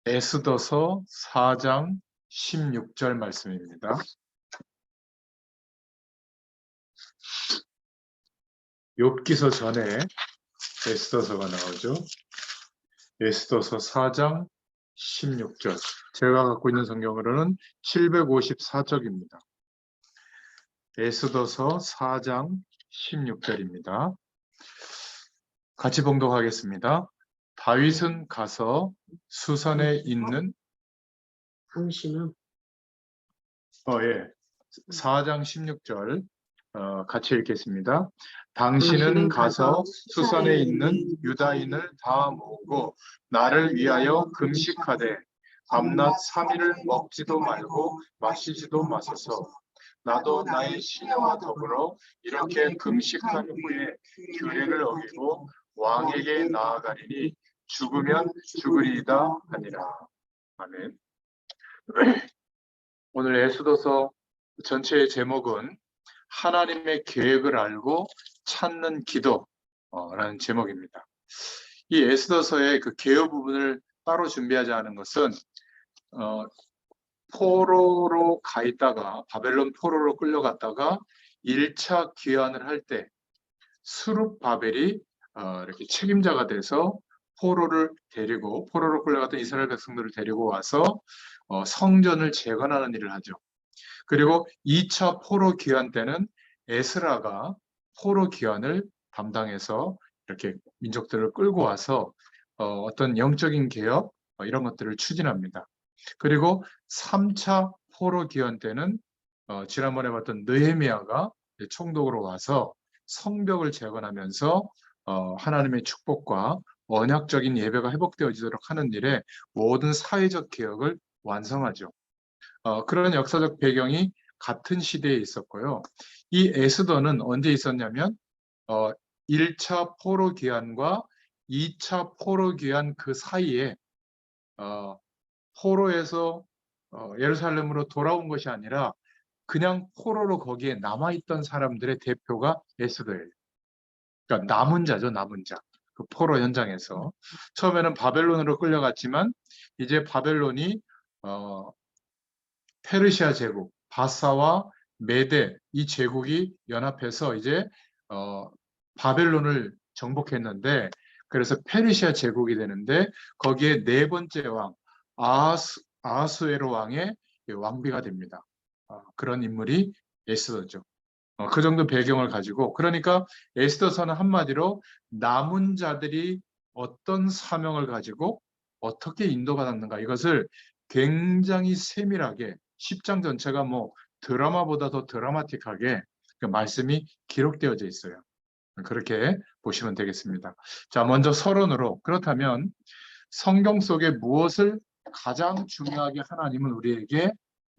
에스더서 4장 16절 말씀입니다. 욥기서 전에 에스더서가 나오죠. 에스더서 4장 16절. 제가 갖고 있는 성경으로는 754쪽입니다. 에스더서 4장 16절입니다. 같이 봉독하겠습니다. 다윗은 가서 수산에 있는 당신은 4장 16절 같이 읽겠습니다. 당신은 가서 수산에 있는 유다인을 다 모으고 나를 위하여 금식하되 밤낮 3일을 먹지도 말고 마시지도 마소서. 나도 나의 시녀와 더불어 이렇게 금식한 후에 규례를 어기고 왕에게 나아가리니 죽으면 죽으리이다 하니라. 아멘. 오늘 에스더서 전체의 제목은 하나님의 계획을 알고 찾는 기도라는 제목입니다. 이 에스더서의 그 개요 부분을 따로 준비하지 않은 것은 포로로 가 있다가 바벨론 포로로 끌려갔다가 1차 귀환을 할 때 스룹바벨이 이렇게 책임자가 돼서 포로로 끌려갔던 이스라엘 백성들을 데리고 와서 성전을 재건하는 일을 하죠. 그리고 2차 포로 귀환 때는 에스라가 포로 귀환을 담당해서 이렇게 민족들을 끌고 와서 어떤 영적인 개혁 이런 것들을 추진합니다. 그리고 3차 포로 귀환 때는 지난번에 봤던 느헤미야가 총독으로 와서 성벽을 재건하면서 하나님의 축복과 언약적인 예배가 회복되어지도록 하는 일에 모든 사회적 개혁을 완성하죠. 그런 역사적 배경이 같은 시대에 있었고요. 이 에스더는 언제 있었냐면 1차 포로 귀환과 2차 포로 귀환 그 사이에 포로에서 예루살렘으로 돌아온 것이 아니라 그냥 포로로 거기에 남아있던 사람들의 대표가 에스더예요. 그러니까 남은 자죠, 남은 자. 그 포로 현장에서 처음에는 바벨론으로 끌려갔지만 이제 바벨론이 페르시아 제국, 바사와 메데 이 제국이 연합해서 이제 바벨론을 정복했는데, 그래서 페르시아 제국이 되는데 거기에 네 번째 왕 아하수에로 왕의 왕비가 됩니다. 그런 인물이 에스더죠. 그 정도 배경을 가지고, 그러니까 에스더서는 한마디로 남은 자들이 어떤 사명을 가지고 어떻게 인도받았는가, 이것을 굉장히 세밀하게 10장 전체가 뭐 드라마보다 더 드라마틱하게 그 말씀이 기록되어져 있어요. 그렇게 보시면 되겠습니다. 자, 먼저 서론으로, 그렇다면 성경 속에 무엇을 가장 중요하게 하나님은 우리에게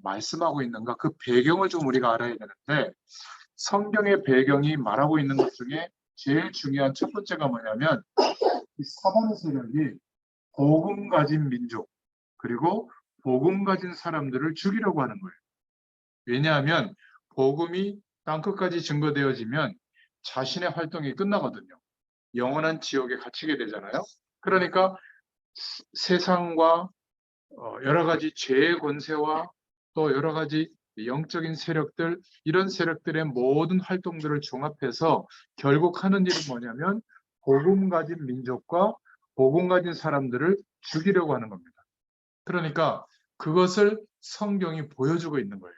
말씀하고 있는가, 그 배경을 좀 우리가 알아야 되는데, 성경의 배경이 말하고 있는 것 중에 제일 중요한 첫 번째가 뭐냐면, 이 사바느 세력이 복음 가진 민족, 그리고 복음 가진 사람들을 죽이려고 하는 거예요. 왜냐하면 복음이 땅끝까지 증거되어지면 자신의 활동이 끝나거든요. 영원한 지옥에 갇히게 되잖아요. 그러니까 세상과 여러 가지 죄의 권세와 또 여러 가지 영적인 세력들, 이런 세력들의 모든 활동들을 종합해서 결국 하는 일은 뭐냐면 복음 가진 민족과 복음 가진 사람들을 죽이려고 하는 겁니다. 그러니까 그것을 성경이 보여주고 있는 거예요.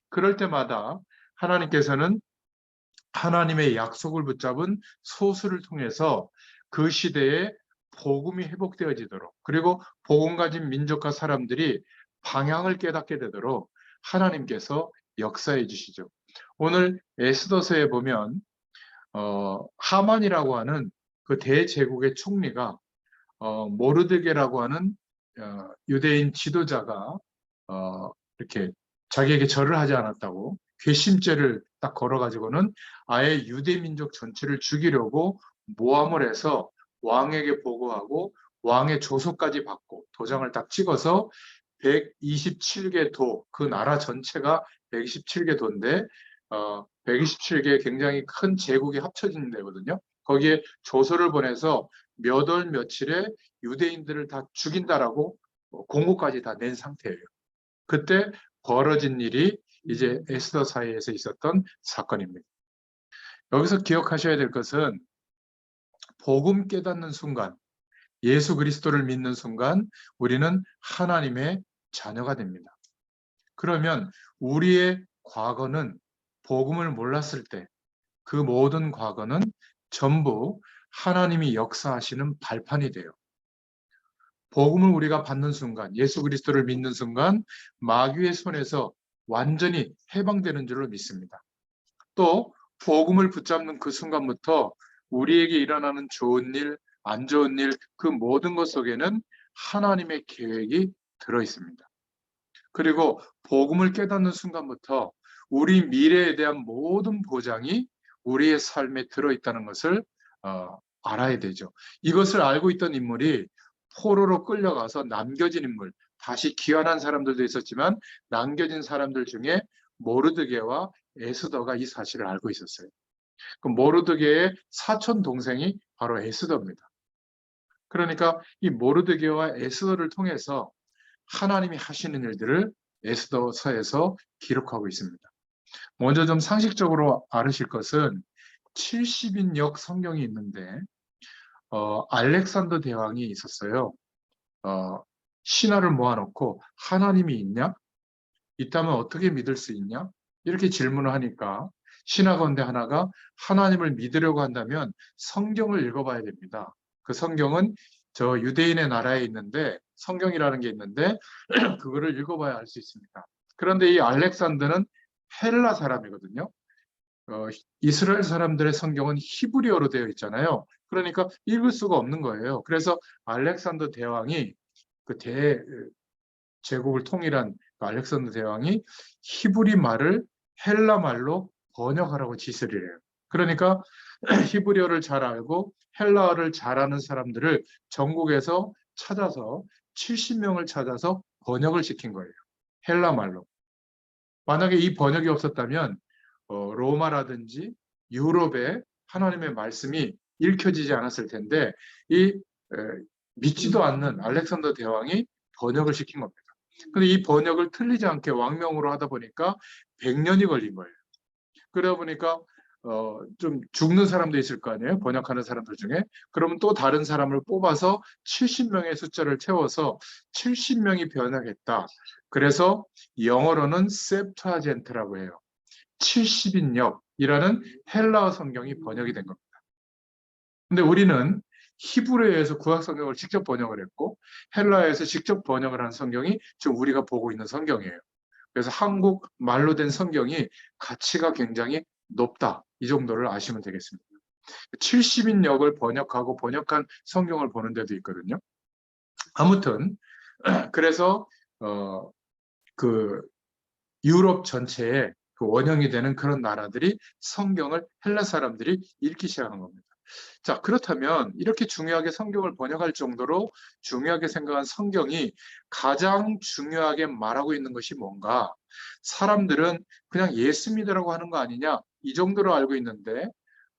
그럴 때마다 하나님께서는 하나님의 약속을 붙잡은 소수를 통해서 그 시대에 복음이 회복되어지도록, 그리고 복음 가진 민족과 사람들이 방향을 깨닫게 되도록 하나님께서 역사해 주시죠. 오늘 에스더서에 보면 하만이라고 하는 그 대제국의 총리가 모르드게라고 하는 유대인 지도자가 이렇게 자기에게 절을 하지 않았다고 괘씸죄를 딱 걸어가지고는 아예 유대 민족 전체를 죽이려고 모함을 해서 왕에게 보고하고 왕의 조서까지 받고 도장을 딱 찍어서 127개 도, 그 나라 전체가 127개 도인데 127개 굉장히 큰 제국이 합쳐진 데거든요. 거기에 조서를 보내서 몇 월 며칠에 유대인들을 다 죽인다라고 공고까지 다 낸 상태예요. 그때 벌어진 일이 이제 에스더 사이에서 있었던 사건입니다. 여기서 기억하셔야 될 것은 복음 깨닫는 순간, 예수 그리스도를 믿는 순간 우리는 하나님의 자녀가 됩니다. 그러면 우리의 과거는 복음을 몰랐을 때 그 모든 과거는 전부 하나님이 역사하시는 발판이 돼요. 복음을 우리가 받는 순간, 예수 그리스도를 믿는 순간 마귀의 손에서 완전히 해방되는 줄로 믿습니다. 또 복음을 붙잡는 그 순간부터 우리에게 일어나는 좋은 일, 안 좋은 일, 그 모든 것 속에는 하나님의 계획이 들어 있습니다. 그리고 복음을 깨닫는 순간부터 우리 미래에 대한 모든 보장이 우리의 삶에 들어있다는 것을 알아야 되죠. 이것을 알고 있던 인물이 포로로 끌려가서 남겨진 인물, 다시 귀환한 사람들도 있었지만 남겨진 사람들 중에 모르드게와 에스더가 이 사실을 알고 있었어요. 그 모르드게의 사촌 동생이 바로 에스더입니다. 그러니까 이 모르드게와 에스더를 통해서 하나님이 하시는 일들을 에스더서에서 기록하고 있습니다. 먼저 좀 상식적으로 알으실 것은 70인역 성경이 있는데 알렉산더 대왕이 있었어요. 신하를 모아놓고 하나님이 있냐? 있다면 어떻게 믿을 수 있냐? 이렇게 질문을 하니까 신하 가운데 하나가 하나님을 믿으려고 한다면 성경을 읽어봐야 됩니다. 그 성경은 저 유대인의 나라에 있는데 성경이라는 게 있는데 그거를 읽어봐야 알 수 있습니다. 그런데 이 알렉산더는 헬라 사람이거든요. 이스라엘 사람들의 성경은 히브리어로 되어 있잖아요. 그러니까 읽을 수가 없는 거예요. 그래서 알렉산더 대왕이 그 제국을 통일한 그 알렉산더 대왕이 히브리 말을 헬라 말로 번역하라고 지시를 해요. 그러니까 히브리어를 잘 알고 헬라어를 잘하는 사람들을 전국에서 찾아서 70명을 찾아서 번역을 시킨 거예요. 헬라 말로. 만약에 이 번역이 없었다면 로마라든지 유럽에 하나님의 말씀이 읽혀지지 않았을 텐데 믿지도 않는 알렉산더 대왕이 번역을 시킨 겁니다. 근데 이 번역을 틀리지 않게 왕명으로 하다 보니까 100년이 걸린 거예요. 그러다 보니까 좀 죽는 사람도 있을 거 아니에요? 번역하는 사람들 중에. 그러면 또 다른 사람을 뽑아서 70명의 숫자를 채워서 70명이 번역했다. 그래서 영어로는 셉투아젠트라고 해요. 70인역이라는 헬라어 성경이 번역이 된 겁니다. 근데 우리는 히브리어에서 구약 성경을 직접 번역을 했고 헬라어에서 직접 번역을 한 성경이 지금 우리가 보고 있는 성경이에요. 그래서 한국 말로 된 성경이 가치가 굉장히 높다. 이 정도를 아시면 되겠습니다. 70인역을 번역하고 번역한 성경을 보는 데도 있거든요. 아무튼 그래서 그 유럽 전체에 그 원형이 되는 그런 나라들이 성경을 헬라 사람들이 읽기 시작한 겁니다. 자, 그렇다면 이렇게 중요하게 성경을 번역할 정도로 중요하게 생각한 성경이 가장 중요하게 말하고 있는 것이 뭔가? 사람들은 그냥 예수 믿으라고 하는 거 아니냐? 이 정도로 알고 있는데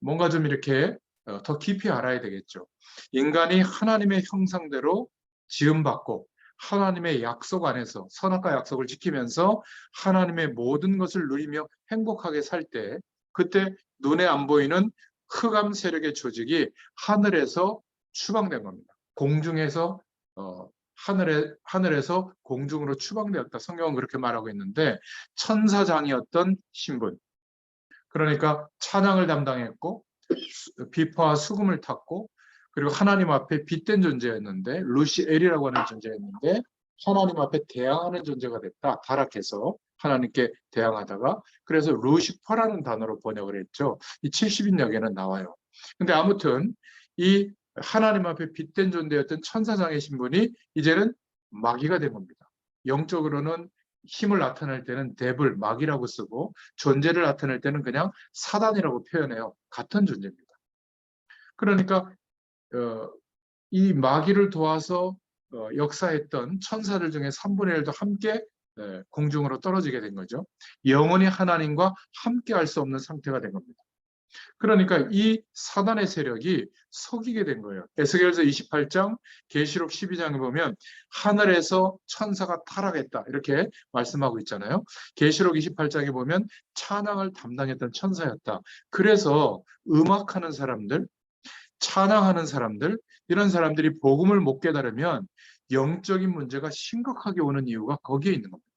뭔가 좀 이렇게 더 깊이 알아야 되겠죠. 인간이 하나님의 형상대로 지음받고 하나님의 약속 안에서 선악과 약속을 지키면서 하나님의 모든 것을 누리며 행복하게 살 때 그때 눈에 안 보이는 흑암 세력의 조직이 하늘에서 추방된 겁니다. 공중에서 하늘에서 공중으로 추방되었다. 성경은 그렇게 말하고 있는데 천사장이었던 신분, 그러니까 찬양을 담당했고 비파와 수금을 탔고 그리고 하나님 앞에 빛된 존재였는데 루시엘이라고 하는 존재였는데 하나님 앞에 대항하는 존재가 됐다. 타락해서 하나님께 대항하다가 그래서 루시퍼라는 단어로 번역을 했죠. 이 70인역에는 나와요. 근데 아무튼 이 하나님 앞에 빛된 존재였던 천사장의 신분이 이제는 마귀가 된 겁니다. 영적으로는 힘을 나타낼 때는 데블, 마귀라고 쓰고 존재를 나타낼 때는 그냥 사단이라고 표현해요. 같은 존재입니다. 그러니까 이 마귀를 도와서 역사했던 천사들 중에 3분의 1도 함께 공중으로 떨어지게 된 거죠. 영원히 하나님과 함께 할 수 없는 상태가 된 겁니다. 그러니까 이 사단의 세력이 속이게 된 거예요. 에스겔서 28장, 계시록 12장에 보면 하늘에서 천사가 타락했다 이렇게 말씀하고 있잖아요. 계시록 28장에 보면 찬양을 담당했던 천사였다. 그래서 음악하는 사람들, 찬양하는 사람들, 이런 사람들이 복음을 못 깨달으면 영적인 문제가 심각하게 오는 이유가 거기에 있는 겁니다.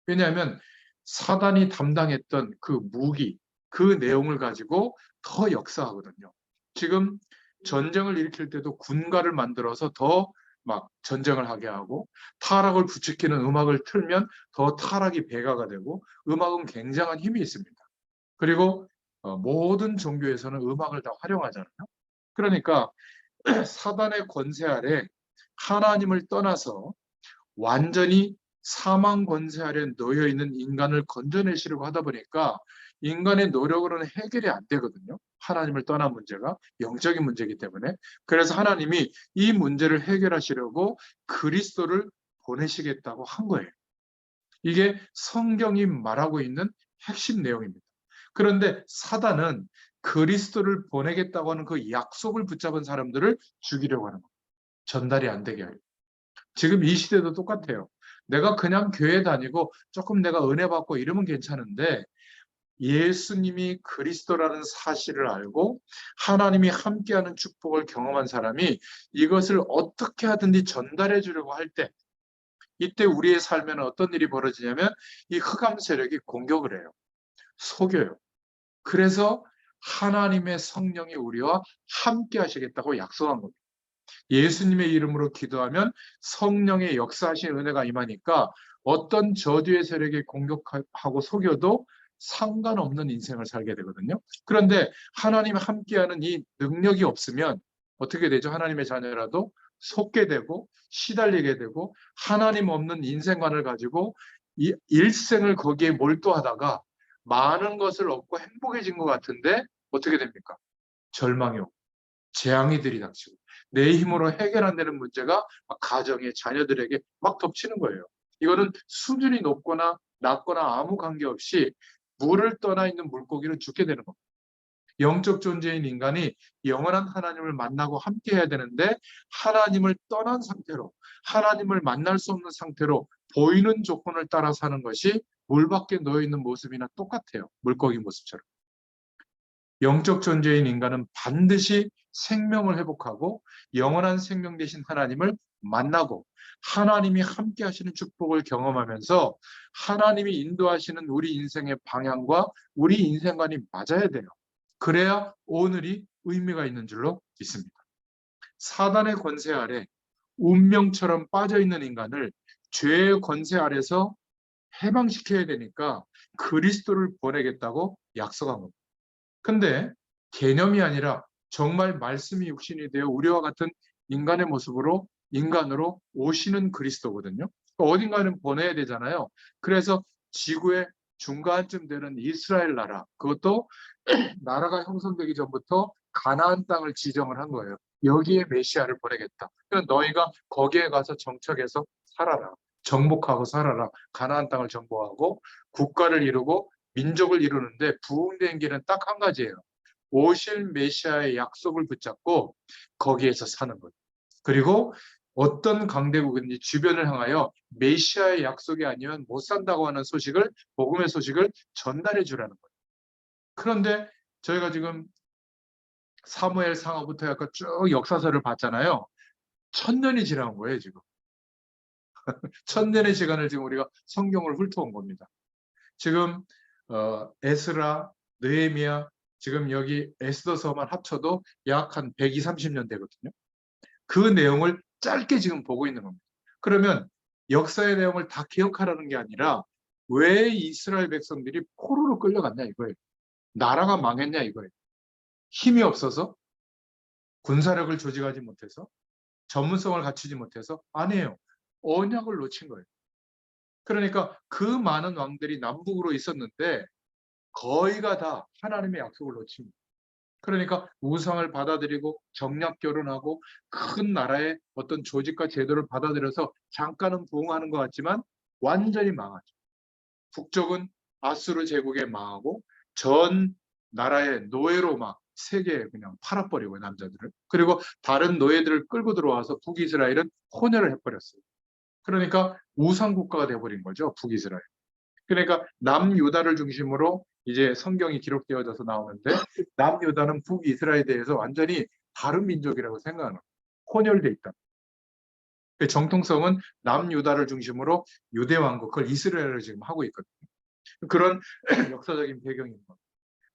왜냐하면 사단이 담당했던 그 무기, 그 내용을 가지고 더 역사하거든요. 지금 전쟁을 일으킬 때도 군가를 만들어서 더 막 전쟁을 하게 하고, 타락을 부추기는 음악을 틀면 더 타락이 배가가 되고, 음악은 굉장한 힘이 있습니다. 그리고 모든 종교에서는 음악을 다 활용하잖아요. 그러니까 사단의 권세 아래 하나님을 떠나서 완전히 사망 권세 아래 놓여 있는 인간을 건져내시려고 하다 보니까 인간의 노력으로는 해결이 안 되거든요. 하나님을 떠난 문제가 영적인 문제이기 때문에. 그래서 하나님이 이 문제를 해결하시려고 그리스도를 보내시겠다고 한 거예요. 이게 성경이 말하고 있는 핵심 내용입니다. 그런데 사단은 그리스도를 보내겠다고 하는 그 약속을 붙잡은 사람들을 죽이려고 하는 거예요. 전달이 안 되게 하려고. 지금 이 시대도 똑같아요. 내가 그냥 교회 다니고 조금 내가 은혜 받고 이러면 괜찮은데, 예수님이 그리스도라는 사실을 알고 하나님이 함께하는 축복을 경험한 사람이 이것을 어떻게 하든지 전달해 주려고 할 때, 이때 우리의 삶에는 어떤 일이 벌어지냐면 이 흑암 세력이 공격을 해요. 속여요. 그래서 하나님의 성령이 우리와 함께 하시겠다고 약속한 겁니다. 예수님의 이름으로 기도하면 성령의 역사하신 은혜가 임하니까 어떤 저주의 세력이 공격하고 속여도 상관없는 인생을 살게 되거든요. 그런데 하나님 함께하는 이 능력이 없으면 어떻게 되죠? 하나님의 자녀라도 속게 되고 시달리게 되고 하나님 없는 인생관을 가지고 이 일생을 거기에 몰두하다가 많은 것을 얻고 행복해진 것 같은데 어떻게 됩니까? 절망이 오고 재앙이 들이닥치고 내 힘으로 해결 안 되는 문제가 가정에 자녀들에게 막 덮치는 거예요. 이거는 수준이 높거나 낮거나 아무 관계없이 물을 떠나 있는 물고기는 죽게 되는 겁니다. 영적 존재인 인간이 영원한 하나님을 만나고 함께 해야 되는데 하나님을 떠난 상태로 하나님을 만날 수 없는 상태로 보이는 조건을 따라 사는 것이 물 밖에 놓여 있는 모습이나 똑같아요. 물고기 모습처럼. 영적 존재인 인간은 반드시 생명을 회복하고 영원한 생명 되신 하나님을 만나고 하나님이 함께 하시는 축복을 경험하면서 하나님이 인도하시는 우리 인생의 방향과 우리 인생관이 맞아야 돼요. 그래야 오늘이 의미가 있는 줄로 믿습니다. 사단의 권세 아래 운명처럼 빠져있는 인간을 죄의 권세 아래서 해방시켜야 되니까 그리스도를 보내겠다고 약속한 겁니다. 근데 개념이 아니라 정말 말씀이 육신이 되어 우리와 같은 인간의 모습으로 인간으로 오시는 그리스도거든요. 어딘가는 보내야 되잖아요. 그래서 지구의 중간쯤 되는 이스라엘 나라, 그것도 나라가 형성되기 전부터 가나안 땅을 지정을 한 거예요. 여기에 메시아를 보내겠다. 그러니까 너희가 거기에 가서 정착해서 살아라. 정복하고 살아라. 가나안 땅을 정복하고 국가를 이루고 민족을 이루는데 부흥된 길은 딱 한 가지예요. 오실 메시아의 약속을 붙잡고 거기에서 사는 것. 그리고 어떤 강대국인지 주변을 향하여 메시아의 약속이 아니면 못 산다고 하는 소식을, 복음의 소식을 전달해 주라는 거예요. 그런데 저희가 지금 사무엘 상하부터 약간 쭉 역사서를 봤잖아요. 1000년이 지난 거예요, 지금. 1000년의 시간을 지금 우리가 성경을 훑어온 겁니다. 지금 에스라, 느헤미야, 지금 여기 에스더서만 합쳐도 약 한 120, 30년 되거든요. 그 내용을 짧게 지금 보고 있는 겁니다. 그러면 역사의 내용을 다 기억하라는 게 아니라 왜 이스라엘 백성들이 포로로 끌려갔냐 이거예요. 나라가 망했냐 이거예요. 힘이 없어서? 군사력을 조직하지 못해서? 전문성을 갖추지 못해서? 아니에요. 언약을 놓친 거예요. 그러니까 그 많은 왕들이 남북으로 있었는데 거의가 다 하나님의 약속을 놓칩니다. 그러니까 우상을 받아들이고 정략 결혼하고 큰 나라의 어떤 조직과 제도를 받아들여서 잠깐은 부흥하는 것 같지만 완전히 망하죠. 북쪽은 아수르 제국에 망하고 전 나라의 노예로 막 세계에 그냥 팔아버리고 남자들을. 그리고 다른 노예들을 끌고 들어와서 북이스라엘은 혼혈을 해버렸어요. 그러니까 우상국가가 돼버린 거죠, 북이스라엘. 그러니까 남유다를 중심으로 이제 성경이 기록되어져서 나오는데 남유다는 북이스라엘에 대해서 완전히 다른 민족이라고 생각하는 거예요. 혼혈돼 있다. 그 정통성은 남유다를 중심으로 유대 왕국, 그걸 이스라엘을 지금 하고 있거든요. 그런 역사적인 배경인 겁니다.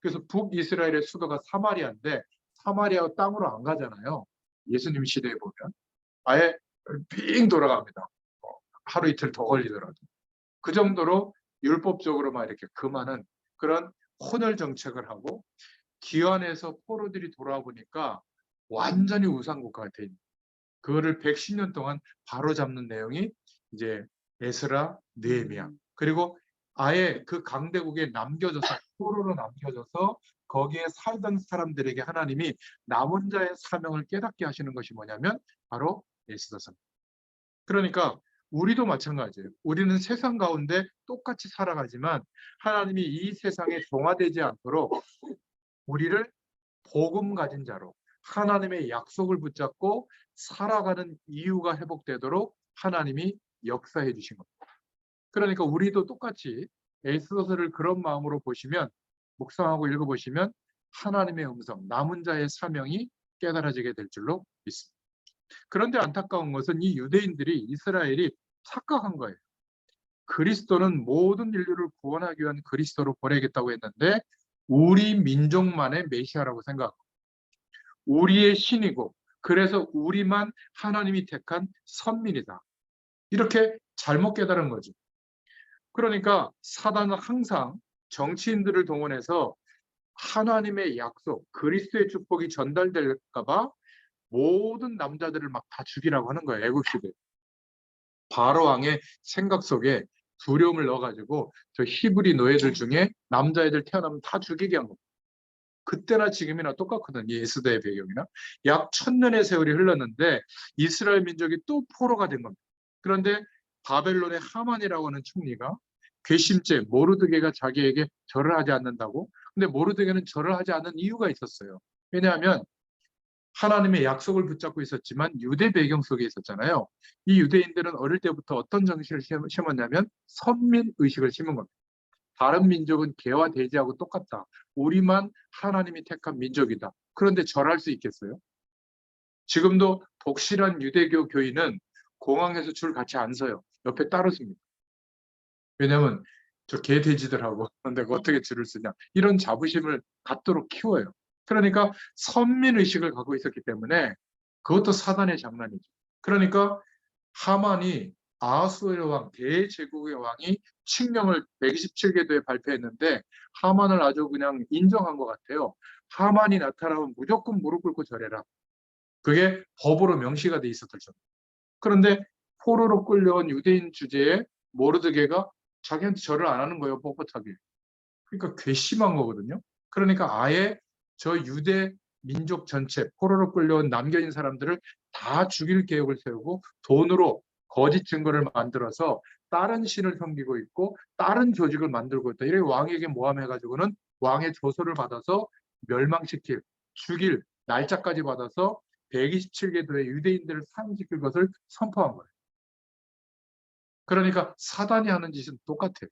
그래서 북이스라엘의 수도가 사마리아인데 사마리아 땅으로 안 가잖아요. 예수님 시대에 보면 아예 빙 돌아갑니다. 하루 이틀 더 걸리더라도. 그 정도로 율법적으로 막 이렇게 금하는 그런 혼혈 정책을 하고 기환에서 포로들이 돌아와 보니까 완전히 우상국가가 돼 있는, 그거를 110년 동안 바로잡는 내용이 이제 에스라, 느헤미야, 그리고 아예 그 강대국에 남겨져서 포로로 남겨져서 거기에 살던 사람들에게 하나님이 남은 자의 사명을 깨닫게 하시는 것이 뭐냐면 바로 에스더서. 그러니까 우리도 마찬가지예요. 우리는 세상 가운데 똑같이 살아가지만 하나님이 이 세상에 동화되지 않도록 우리를 복음 가진 자로 하나님의 약속을 붙잡고 살아가는 이유가 회복되도록 하나님이 역사해 주신 겁니다. 그러니까 우리도 똑같이 에스더서를 그런 마음으로 보시면, 묵상하고 읽어보시면 하나님의 음성, 남은 자의 사명이 깨달아지게 될 줄로 믿습니다. 그런데 안타까운 것은 이 유대인들이, 이스라엘이 착각한 거예요. 그리스도는 모든 인류를 구원하기 위한 그리스도로 보내겠다고 했는데 우리 민족만의 메시아라고 생각하고 우리의 신이고 그래서 우리만 하나님이 택한 선민이다. 이렇게 잘못 깨달은 거죠. 그러니까 사단은 항상 정치인들을 동원해서 하나님의 약속, 그리스도의 축복이 전달될까 봐 모든 남자들을 막 다 죽이라고 하는 거예요. 애국시대. 바로 왕의 생각 속에 두려움을 넣어가지고 저 히브리 노예들 중에 남자애들 태어나면 다 죽이게 한 겁니다. 그때나 지금이나 똑같거든요. 에스더의 배경이나. 약 1000년의 세월이 흘렀는데 이스라엘 민족이 또 포로가 된 겁니다. 그런데 바벨론의 하만이라고 하는 총리가 괘씸죄, 모르드게가 자기에게 절을 하지 않는다고. 근데 모르드게는 절을 하지 않는 이유가 있었어요. 왜냐하면 하나님의 약속을 붙잡고 있었지만 유대 배경 속에 있었잖아요. 이 유대인들은 어릴 때부터 어떤 정신을 심었냐면 선민의식을 심은 겁니다. 다른 민족은 개와 돼지하고 똑같다. 우리만 하나님이 택한 민족이다. 그런데 절할 수 있겠어요? 지금도 독실한 유대교 교인은 공항에서 줄 같이 안 서요. 옆에 따로 섭니다. 왜냐하면 저 개 돼지들하고 내가 어떻게 줄을 쓰냐. 이런 자부심을 갖도록 키워요. 그러니까 선민의식을 갖고 있었기 때문에 그것도 사단의 장난이죠. 그러니까 하만이 아하수에로 왕, 대제국의 왕이 칙령을 127개도에 발표했는데 하만을 아주 그냥 인정한 것 같아요. 하만이 나타나면 무조건 무릎 꿇고 절해라. 그게 법으로 명시가 돼 있었던 점. 그런데 포로로 끌려온 유대인 주제에 모르드게가 자기한테 절을 안 하는 거예요, 뻣뻣하게. 그러니까 괘씸한 거거든요. 그러니까 아예 저 유대 민족 전체, 포로로 끌려온 남겨진 사람들을 다 죽일 계획을 세우고 돈으로 거짓 증거를 만들어서 다른 신을 섬기고 있고 다른 조직을 만들고 있다. 이렇게 왕에게 모함해가지고는 왕의 조서를 받아서 멸망시킬, 죽일 날짜까지 받아서 127개도의 유대인들을 사형시킬 것을 선포한 거예요. 그러니까 사단이 하는 짓은 똑같아요.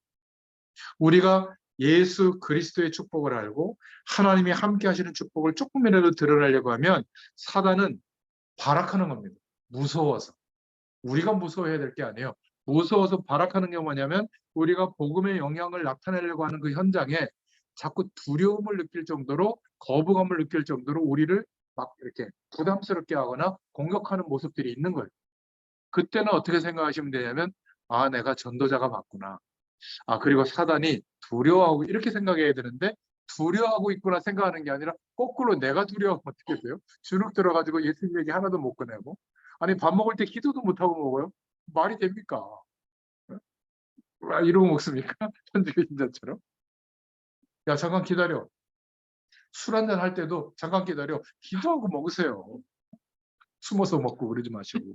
우리가 예수 그리스도의 축복을 알고 하나님이 함께 하시는 축복을 조금이라도 드러내려고 하면 사단은 발악하는 겁니다. 무서워서. 우리가 무서워해야 될 게 아니에요. 무서워서 발악하는 게 뭐냐면 우리가 복음의 영향을 나타내려고 하는 그 현장에 자꾸 두려움을 느낄 정도로, 거부감을 느낄 정도로 우리를 막 이렇게 부담스럽게 하거나 공격하는 모습들이 있는 거예요. 그때는 어떻게 생각하시면 되냐면 아, 내가 전도자가 맞구나. 아, 그리고 사단이 두려워하고 이렇게 생각해야 되는데 두려워하고 있구나 생각하는 게 아니라 거꾸로 내가 두려워하면 어떻게 돼요? 주눅 들어가지고 예수님 얘기 하나도 못 꺼내고, 아니 밥 먹을 때 기도도 못하고 먹어요? 말이 됩니까? 이러고 먹습니까? 천주교 신자처럼. 야, 잠깐 기다려. 술 한잔 할 때도 잠깐 기다려. 기도하고 먹으세요. 숨어서 먹고 그러지 마시고.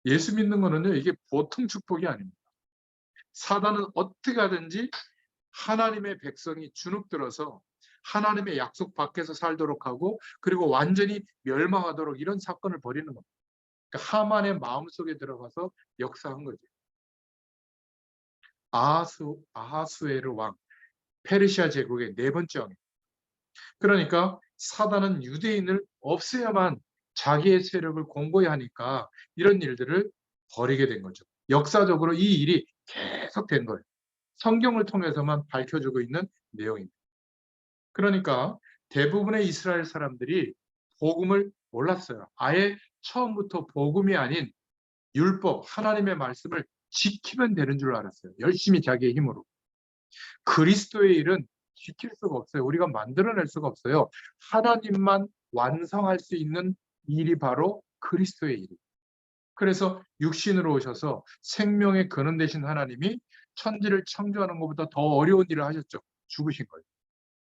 예수 믿는 거는요, 이게 보통 축복이 아닙니다. 사단은 어떻게 하든지 하나님의 백성이 주눅들어서 하나님의 약속 밖에서 살도록 하고 그리고 완전히 멸망하도록 이런 사건을 벌이는 겁니다. 그러니까 하만의 마음속에 들어가서 역사한 거죠. 아하수에르 왕, 페르시아 제국의 네 번째 왕. 그러니까 사단은 유대인을 없애야만 자기의 세력을 공고히 하니까 이런 일들을 벌이게 된 거죠. 역사적으로 이 일이 계속 된 거예요. 성경을 통해서만 밝혀주고 있는 내용입니다. 그러니까 대부분의 이스라엘 사람들이 복음을 몰랐어요. 아예 처음부터 복음이 아닌 율법, 하나님의 말씀을 지키면 되는 줄 알았어요. 열심히 자기의 힘으로. 그리스도의 일은 지킬 수가 없어요. 우리가 만들어낼 수가 없어요. 하나님만 완성할 수 있는 일이 바로 그리스도의 일이에요. 그래서 육신으로 오셔서 생명의 근원 되신 하나님이 천지를 창조하는 것보다 더 어려운 일을 하셨죠. 죽으신 거예요.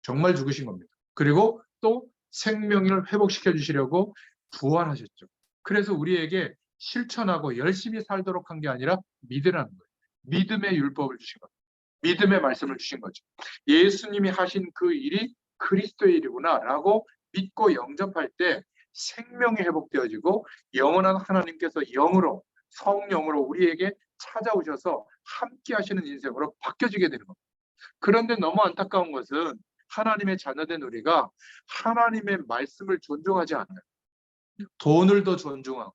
정말 죽으신 겁니다. 그리고 또 생명을 회복시켜 주시려고 부활하셨죠. 그래서 우리에게 실천하고 열심히 살도록 한 게 아니라 믿으라는 거예요. 믿음의 율법을 주신 겁니다. 믿음의 말씀을 주신 거죠. 예수님이 하신 그 일이 그리스도의 일이구나 라고 믿고 영접할 때 생명이 회복되어지고 영원한 하나님께서 영으로 성령으로 우리에게 찾아오셔서 함께 하시는 인생으로 바뀌어지게 되는 겁니다. 그런데 너무 안타까운 것은 하나님의 자녀된 우리가 하나님의 말씀을 존중하지 않아요. 돈을 더 존중하고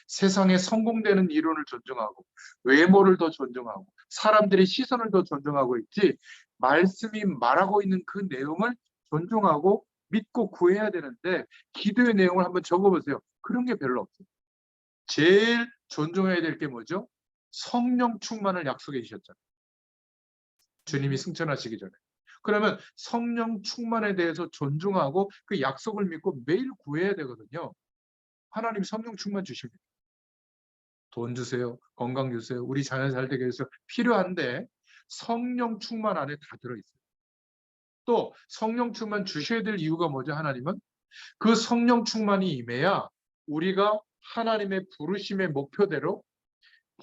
세상에 성공되는 이론을 존중하고 외모를 더 존중하고 사람들의 시선을 더 존중하고 있지 말씀이 말하고 있는 그 내용을 존중하고 믿고 구해야 되는데 기도의 내용을 한번 적어보세요. 그런 게 별로 없어요. 제일 존중해야 될 게 뭐죠? 성령 충만을 약속해 주셨잖아요. 주님이 승천하시기 전에. 그러면 성령 충만에 대해서 존중하고 그 약속을 믿고 매일 구해야 되거든요. 하나님 성령 충만 주십니다. 돈 주세요. 건강 주세요. 우리 자녀 잘 되게 해서 필요한데 성령 충만 안에 다 들어있어요. 또 성령 충만 주셔야 될 이유가 뭐죠? 하나님은 그 성령 충만이 임해야 우리가 하나님의 부르심의 목표대로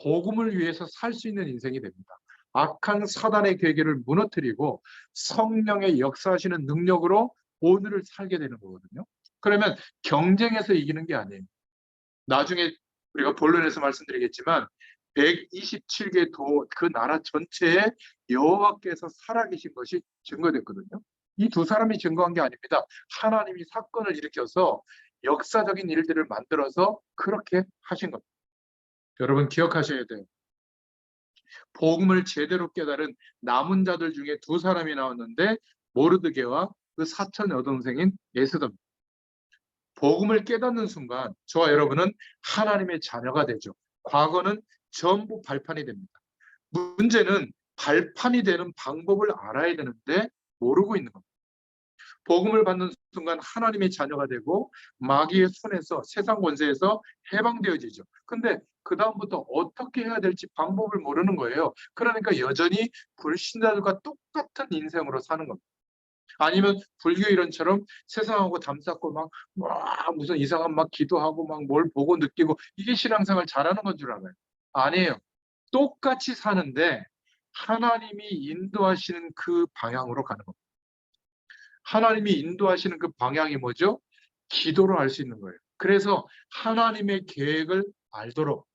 복음을 위해서 살 수 있는 인생이 됩니다. 악한 사단의 계계를 무너뜨리고 성령의 역사하시는 능력으로 오늘을 살게 되는 거거든요. 그러면 경쟁에서 이기는 게 아니에요. 나중에 우리가 본론에서 말씀드리겠지만 127개 도 그 나라 전체에 여호와께서 살아계신 것이 증거됐거든요. 이 두 사람이 증거한 게 아닙니다. 하나님이 사건을 일으켜서 역사적인 일들을 만들어서 그렇게 하신 겁니다. 여러분 기억하셔야 돼요. 복음을 제대로 깨달은 남은 자들 중에 두 사람이 나왔는데 모르드게와 그 사촌 여동생인 에스더입니다. 복음을 깨닫는 순간 저와 여러분은 하나님의 자녀가 되죠. 과거는 전부 발판이 됩니다. 문제는 발판이 되는 방법을 알아야 되는데 모르고 있는 겁니다. 복음을 받는 순간 하나님의 자녀가 되고 마귀의 손에서 세상 권세에서 해방되어지죠. 근데 그 다음부터 어떻게 해야 될지 방법을 모르는 거예요. 그러니까 여전히 불신자들과 똑같은 인생으로 사는 겁니다. 아니면 불교 이론처럼 세상하고 담쌓고 막 무슨 이상한 막 기도하고 막 뭘 보고 느끼고 이게 신앙생활 잘하는 건 줄 알아요. 아니에요. 똑같이 사는데 하나님이 인도하시는 그 방향으로 가는 겁니다. 하나님이 인도하시는 그 방향이 뭐죠? 기도로 알 수 있는 거예요. 그래서 하나님의 계획을 알도록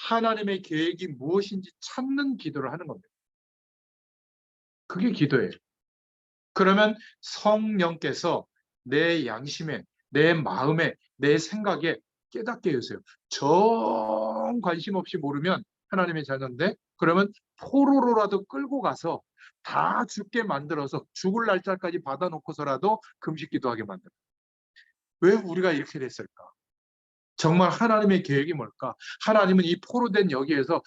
하나님의 계획이 무엇인지 찾는 기도를 하는 겁니다. 그게 기도예요. 그러면 성령께서 내 양심에, 내 마음에, 내 생각에 깨닫게 해주세요. 정 관심 없이 모르면 하나님의 자녀인데 그러면 포로로라도 끌고 가서 다 죽게 만들어서 죽을 날짜까지 받아놓고서라도 금식 기도하게 만들어요. 왜 우리가 이렇게 됐을까? 정말 하나님의 계획이 뭘까? 하나님은 이 포로된 여기에서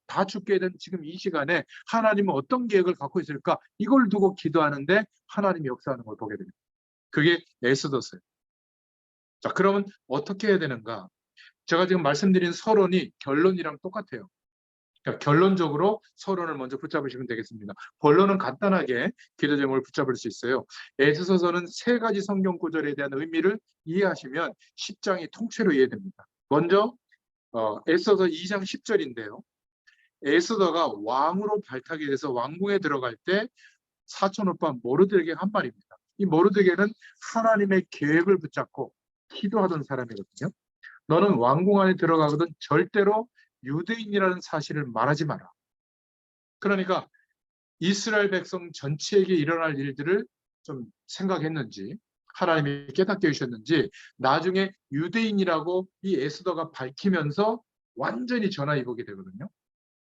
다 죽게 된 지금 이 시간에 하나님은 어떤 계획을 갖고 있을까? 이걸 두고 기도하는데 하나님이 역사하는 걸 보게 됩니다. 그게 에스더서예요. 자, 그러면 어떻게 해야 되는가? 제가 지금 말씀드린 서론이 결론이랑 똑같아요. 그러니까 결론적으로 서론을 먼저 붙잡으시면 되겠습니다. 본론은 간단하게 기도 제목을 붙잡을 수 있어요. 에스더서는 세 가지 성경 구절에 대한 의미를 이해하시면 10장이 통째로 이해됩니다. 먼저 에스더서 2장 10절인데요. 에스더가 왕으로 발탁이 돼서 왕궁에 들어갈 때 사촌 오빠 모르드게가 한 말입니다. 이 모르드게는 하나님의 계획을 붙잡고 기도하던 사람이거든요. 너는 왕궁 안에 들어가거든 절대로 유대인이라는 사실을 말하지 마라. 그러니까 이스라엘 백성 전체에게 일어날 일들을 좀 생각했는지 하나님이 깨닫게 해주셨는지 나중에 유대인이라고 이 에스더가 밝히면서 완전히 전화위복이 되거든요.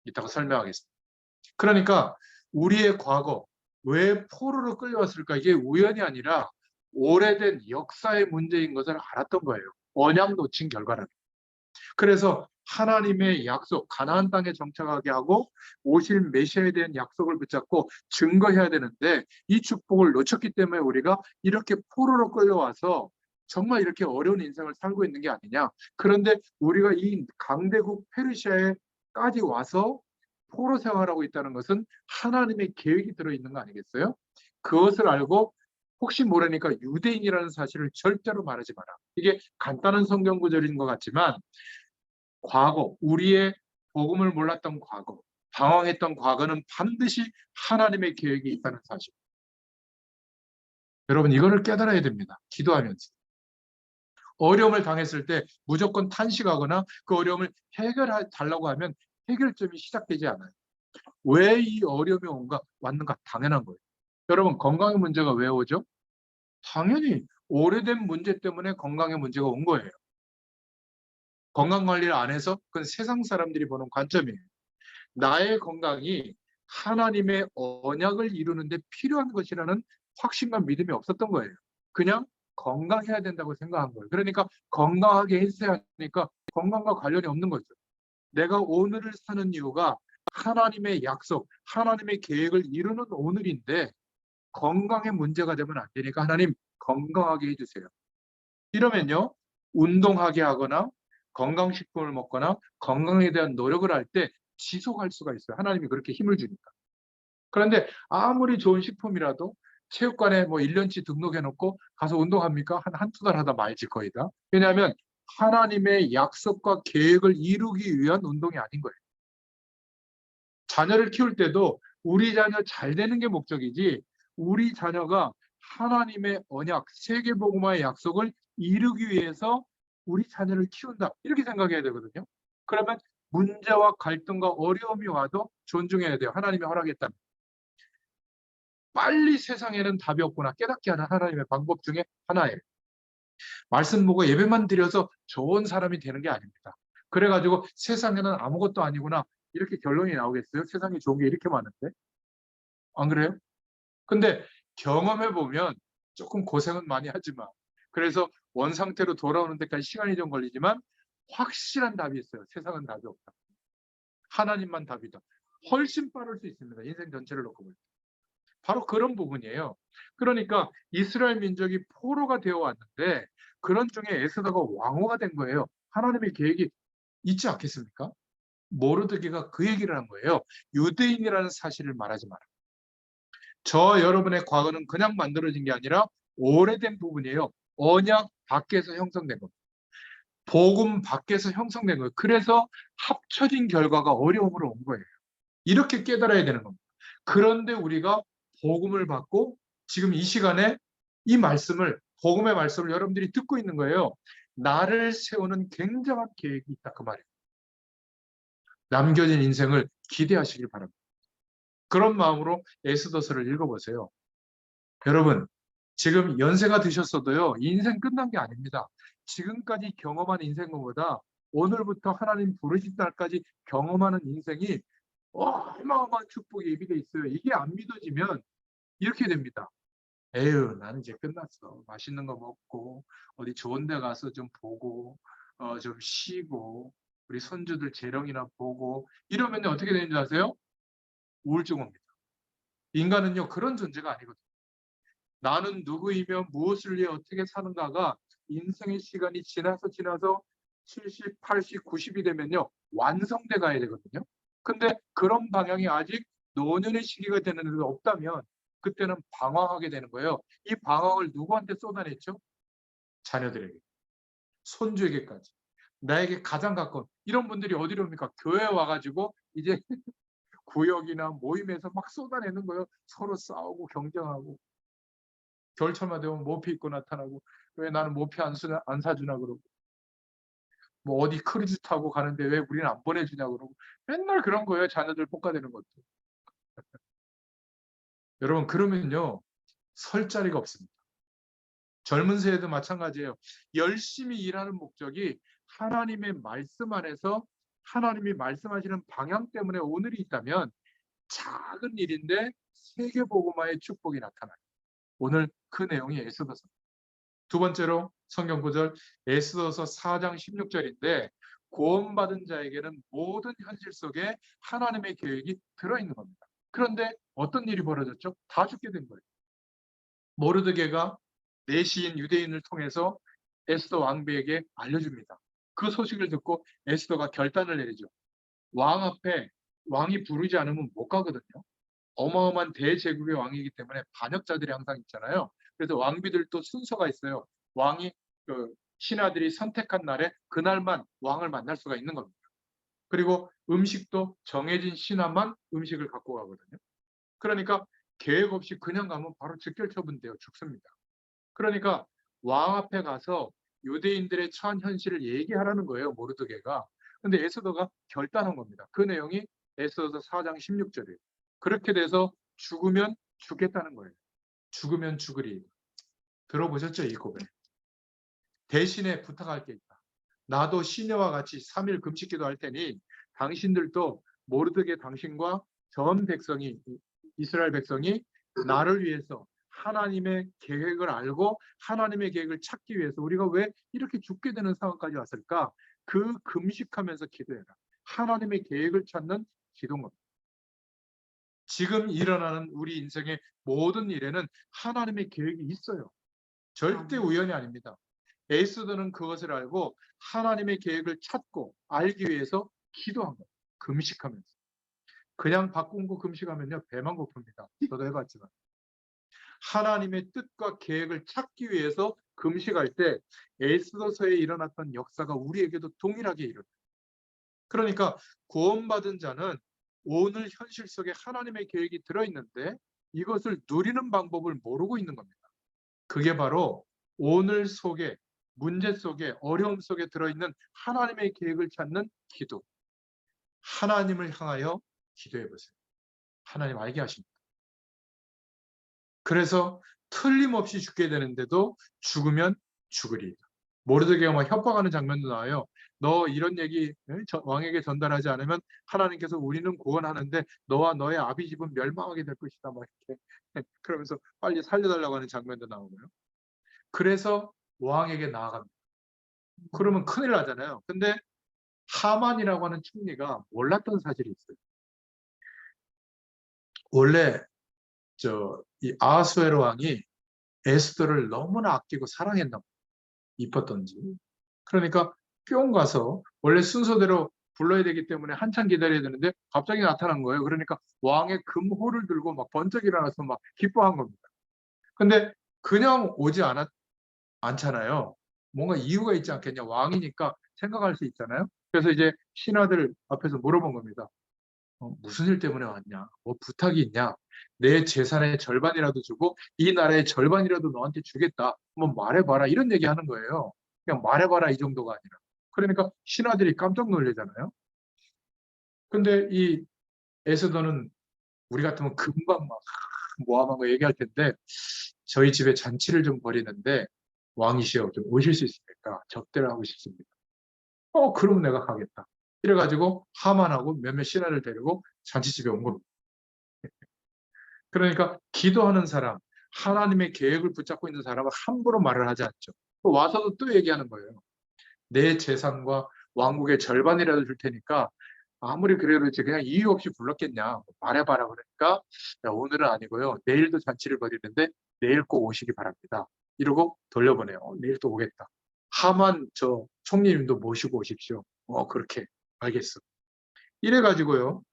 이따가 설명하겠습니다. 그러니까 우리의 과거 왜 포로로 끌려왔을까? 이게 우연이 아니라 오래된 역사의 문제인 것을 알았던 거예요. 언약 놓친 결과는. 그래서 하나님의 약속, 가나안 땅에 정착하게 하고 오실 메시아에 대한 약속을 붙잡고 증거해야 되는데 이 축복을 놓쳤기 때문에 우리가 이렇게 포로로 끌려와서 정말 이렇게 어려운 인생을 살고 있는 게 아니냐. 그런데 우리가 이 강대국 페르시아에까지 와서 포로 생활하고 있다는 것은 하나님의 계획이 들어있는 거 아니겠어요? 그것을 알고 혹시 모르니까 유대인이라는 사실을 절대로 말하지 마라. 이게 간단한 성경 구절인 것 같지만 과거, 우리의 복음을 몰랐던 과거, 방황했던 과거는 반드시 하나님의 계획이 있다는 사실. 여러분 이거를 깨달아야 됩니다. 기도하면서. 어려움을 당했을 때 무조건 탄식하거나 그 어려움을 해결해 달라고 하면 해결점이 시작되지 않아요. 왜 이 어려움이 왔는가? 당연한 거예요. 여러분 건강의 문제가 왜 오죠? 당연히 오래된 문제 때문에 건강의 문제가 온 거예요. 건강관리를 안 해서 그건 세상 사람들이 보는 관점이에요. 나의 건강이 하나님의 언약을 이루는데 필요한 것이라는 확신과 믿음이 없었던 거예요. 그냥 건강해야 된다고 생각한 거예요. 그러니까 건강하게 했어야 하니까 건강과 관련이 없는 거죠. 내가 오늘을 사는 이유가 하나님의 약속, 하나님의 계획을 이루는 오늘인데 건강에 문제가 되면 안 되니까 하나님 건강하게 해주세요. 이러면요, 운동하게 하거나 건강식품을 먹거나 건강에 대한 노력을 할 때 지속할 수가 있어요. 하나님이 그렇게 힘을 주니까. 그런데 아무리 좋은 식품이라도 체육관에 뭐 1년치 등록해 놓고 가서 운동합니까? 한두 달 하다 말지 거의 다. 왜냐하면 하나님의 약속과 계획을 이루기 위한 운동이 아닌 거예요. 자녀를 키울 때도 우리 자녀 잘 되는 게 목적이지 우리 자녀가 하나님의 언약, 세계복음화의 약속을 이루기 위해서 우리 자녀를 키운다. 이렇게 생각해야 되거든요. 그러면 문제와 갈등과 어려움이 와도 존중해야 돼요. 하나님이 허락했다면. 빨리 세상에는 답이 없구나 깨닫게 하는 하나님의 방법 중에 하나예요. 말씀 보고 예배만 드려서 좋은 사람이 되는 게 아닙니다. 그래가지고 세상에는 아무것도 아니구나 이렇게 결론이 나오겠어요? 세상에 좋은 게 이렇게 많은데? 안 그래요? 근데 경험해 보면 조금 고생은 많이 하지만 그래서 원상태로 돌아오는 데까지 시간이 좀 걸리지만 확실한 답이 있어요. 세상은 답이 없다. 하나님만 답이다. 훨씬 빠를 수 있습니다. 인생 전체를 놓고 볼 때. 바로 그런 부분이에요. 그러니까 이스라엘 민족이 포로가 되어 왔는데 그런 중에 에스더가 왕후가 된 거예요. 하나님의 계획이 있지 않겠습니까? 모르드게가 그 얘기를 한 거예요. 유대인이라는 사실을 말하지 마라. 저 여러분의 과거는 그냥 만들어진 게 아니라 오래된 부분이에요. 언약 밖에서 형성된 겁니다. 복음 밖에서 형성된 거예요. 그래서 합쳐진 결과가 어려움으로 온 거예요. 이렇게 깨달아야 되는 겁니다. 그런데 우리가 복음을 받고 지금 이 시간에 이 말씀을 복음의 말씀을 여러분들이 듣고 있는 거예요. 나를 세우는 굉장한 계획이 있다 그 말이에요. 남겨진 인생을 기대하시길 바랍니다. 그런 마음으로 에스더서를 읽어보세요. 여러분 지금 연세가 드셨어도요 인생 끝난 게 아닙니다. 지금까지 경험한 인생보다 오늘부터 하나님 부르신 날까지 경험하는 인생이 어마어마한 축복이 예비돼 있어요. 이게 안 믿어지면 이렇게 됩니다. 에휴 나는 이제 끝났어. 맛있는 거 먹고 어디 좋은 데 가서 좀 보고 좀 쉬고 우리 손주들 재령이나 보고 이러면 어떻게 되는지 아세요? 우울증 옵니다. 인간은요 그런 존재가 아니거든요. 나는 누구이며 무엇을 위해 어떻게 사는가가 인생의 시간이 지나서 70, 80, 90이 되면요 완성돼 가야 되거든요. 근데 그런 방향이 아직 노년의 시기가 되는 데도 없다면 그때는 방황하게 되는 거예요. 이 방황을 누구한테 쏟아냈죠? 자녀들에게, 손주에게까지. 나에게 가장 가까운 이런 분들이 어디로 옵니까? 교회에 와가지고 이제 구역이나 모임에서 막 쏟아내는 거예요. 서로 싸우고 경쟁하고 겨울철만 되면 모피 입고 나타나고 왜 나는 모피 안 사주나 그러고 뭐 어디 크루즈 타고 가는데 왜 우리는 안 보내주냐 그러고 맨날 그런 거예요. 자녀들 볶아대는 것도. 여러분 그러면요 설 자리가 없습니다. 젊은 세대도 마찬가지예요. 열심히 일하는 목적이 하나님의 말씀 안에서 하나님이 말씀하시는 방향 때문에 오늘이 있다면 작은 일인데 세계복음화의 축복이 나타나요. 오늘 그 내용이 에스더서. 두 번째로 성경 구절 에스더서 4장 16절인데 구원받은 자에게는 모든 현실 속에 하나님의 계획이 들어있는 겁니다. 그런데 어떤 일이 벌어졌죠? 다 죽게 된 거예요. 모르드게가 내시인 유대인을 통해서 에스더 왕비에게 알려줍니다. 그 소식을 듣고 에스더가 결단을 내리죠. 왕 앞에 왕이 부르지 않으면 못 가거든요. 어마어마한 대제국의 왕이기 때문에 반역자들이 항상 있잖아요. 그래서 왕비들도 순서가 있어요. 왕이 신하들이 선택한 날에 그날만 왕을 만날 수가 있는 겁니다. 그리고 음식도 정해진 신하만 음식을 갖고 가거든요. 그러니까 계획 없이 그냥 가면 바로 즉결 처분되어 죽습니다. 그러니까 왕 앞에 가서 유대인들의 처한 현실을 얘기하라는 거예요. 모르드게가. 근데 에스더가 결단한 겁니다. 그 내용이 에스더서 4장 16절이에요. 그렇게 돼서 죽으면 죽겠다는 거예요. 죽으면 죽으리. 들어보셨죠? 이 고백. 대신에 부탁할 게 있다. 나도 시녀와 같이 3일 금식기도 할 테니 당신들도 모르드게 당신과 전 백성이 이스라엘 백성이 나를 위해서 하나님의 계획을 알고 하나님의 계획을 찾기 위해서 우리가 왜 이렇게 죽게 되는 상황까지 왔을까? 그 금식하면서 기도해라. 하나님의 계획을 찾는 기도인 겁니다. 지금 일어나는 우리 인생의 모든 일에는 하나님의 계획이 있어요. 절대 우연이 아닙니다. 에스더는 그것을 알고 하나님의 계획을 찾고 알기 위해서 기도한 거예요. 금식하면서. 그냥 바꾼 거 금식하면요 배만 고픕니다. 저도 해봤지만. 하나님의 뜻과 계획을 찾기 위해서 금식할 때 에스더서에 일어났던 역사가 우리에게도 동일하게 일어나요. 그러니까 구원받은 자는 오늘 현실 속에 하나님의 계획이 들어있는데 이것을 누리는 방법을 모르고 있는 겁니다. 그게 바로 오늘 속에 문제 속에 어려움 속에 들어있는 하나님의 계획을 찾는 기도. 하나님을 향하여 기도해 보세요. 하나님 알게 하십니다. 그래서 틀림없이 죽게 되는데도 죽으면 죽으리. 모르드게가 막 협박하는 장면도 나와요. 너 이런 얘기 왕에게 전달하지 않으면 하나님께서 우리는 구원하는데 너와 너의 아비 집은 멸망하게 될 것이다. 막 이렇게 그러면서 빨리 살려달라고 하는 장면도 나오고요. 그래서 왕에게 나아갑니다. 그러면 큰일 나잖아요. 근데 하만이라고 하는 총리가 몰랐던 사실이 있어요. 원래 이 아하수에로 왕이 에스더를 너무나 아끼고 사랑했나 봐요. 이뻤던지. 그러니까 뿅 가서 원래 순서대로 불러야 되기 때문에 한참 기다려야 되는데 갑자기 나타난 거예요. 그러니까 왕의 금호를 들고 막 번쩍 일어나서 막 기뻐한 겁니다. 근데 그냥 오지 않잖아요. 뭔가 이유가 있지 않겠냐. 왕이니까 생각할 수 있잖아요. 그래서 이제 신하들 앞에서 물어본 겁니다. 무슨 일 때문에 왔냐? 뭐 부탁이 있냐? 내 재산의 절반이라도 주고 이 나라의 절반이라도 너한테 주겠다. 한번 말해봐라. 이런 얘기 하는 거예요. 그냥 말해봐라 이 정도가 아니라. 그러니까 신하들이 깜짝 놀라잖아요. 근데 이 에스더는 우리 같으면 금방 막 모함한 거 얘기할 텐데 저희 집에 잔치를 좀 벌이는데 왕이시여 좀 오실 수 있습니까? 접대를 하고 싶습니다. 그럼 내가 가겠다. 이래가지고 하만하고 몇몇 신하를 데리고 잔치집에 온 겁니다. 그러니까 기도하는 사람, 하나님의 계획을 붙잡고 있는 사람은 함부로 말을 하지 않죠. 와서도 또 얘기하는 거예요. 내 재산과 왕국의 절반이라도 줄 테니까 아무리 그래도 그렇지 그냥 이유 없이 불렀겠냐. 말해봐라 그러니까 야, 오늘은 아니고요. 내일도 잔치를 벌이는데 내일 꼭 오시기 바랍니다. 이러고 돌려보내요. 내일 또 오겠다. 하만 저 총리님도 모시고 오십시오. 그렇게 알겠어. 이래가지고요.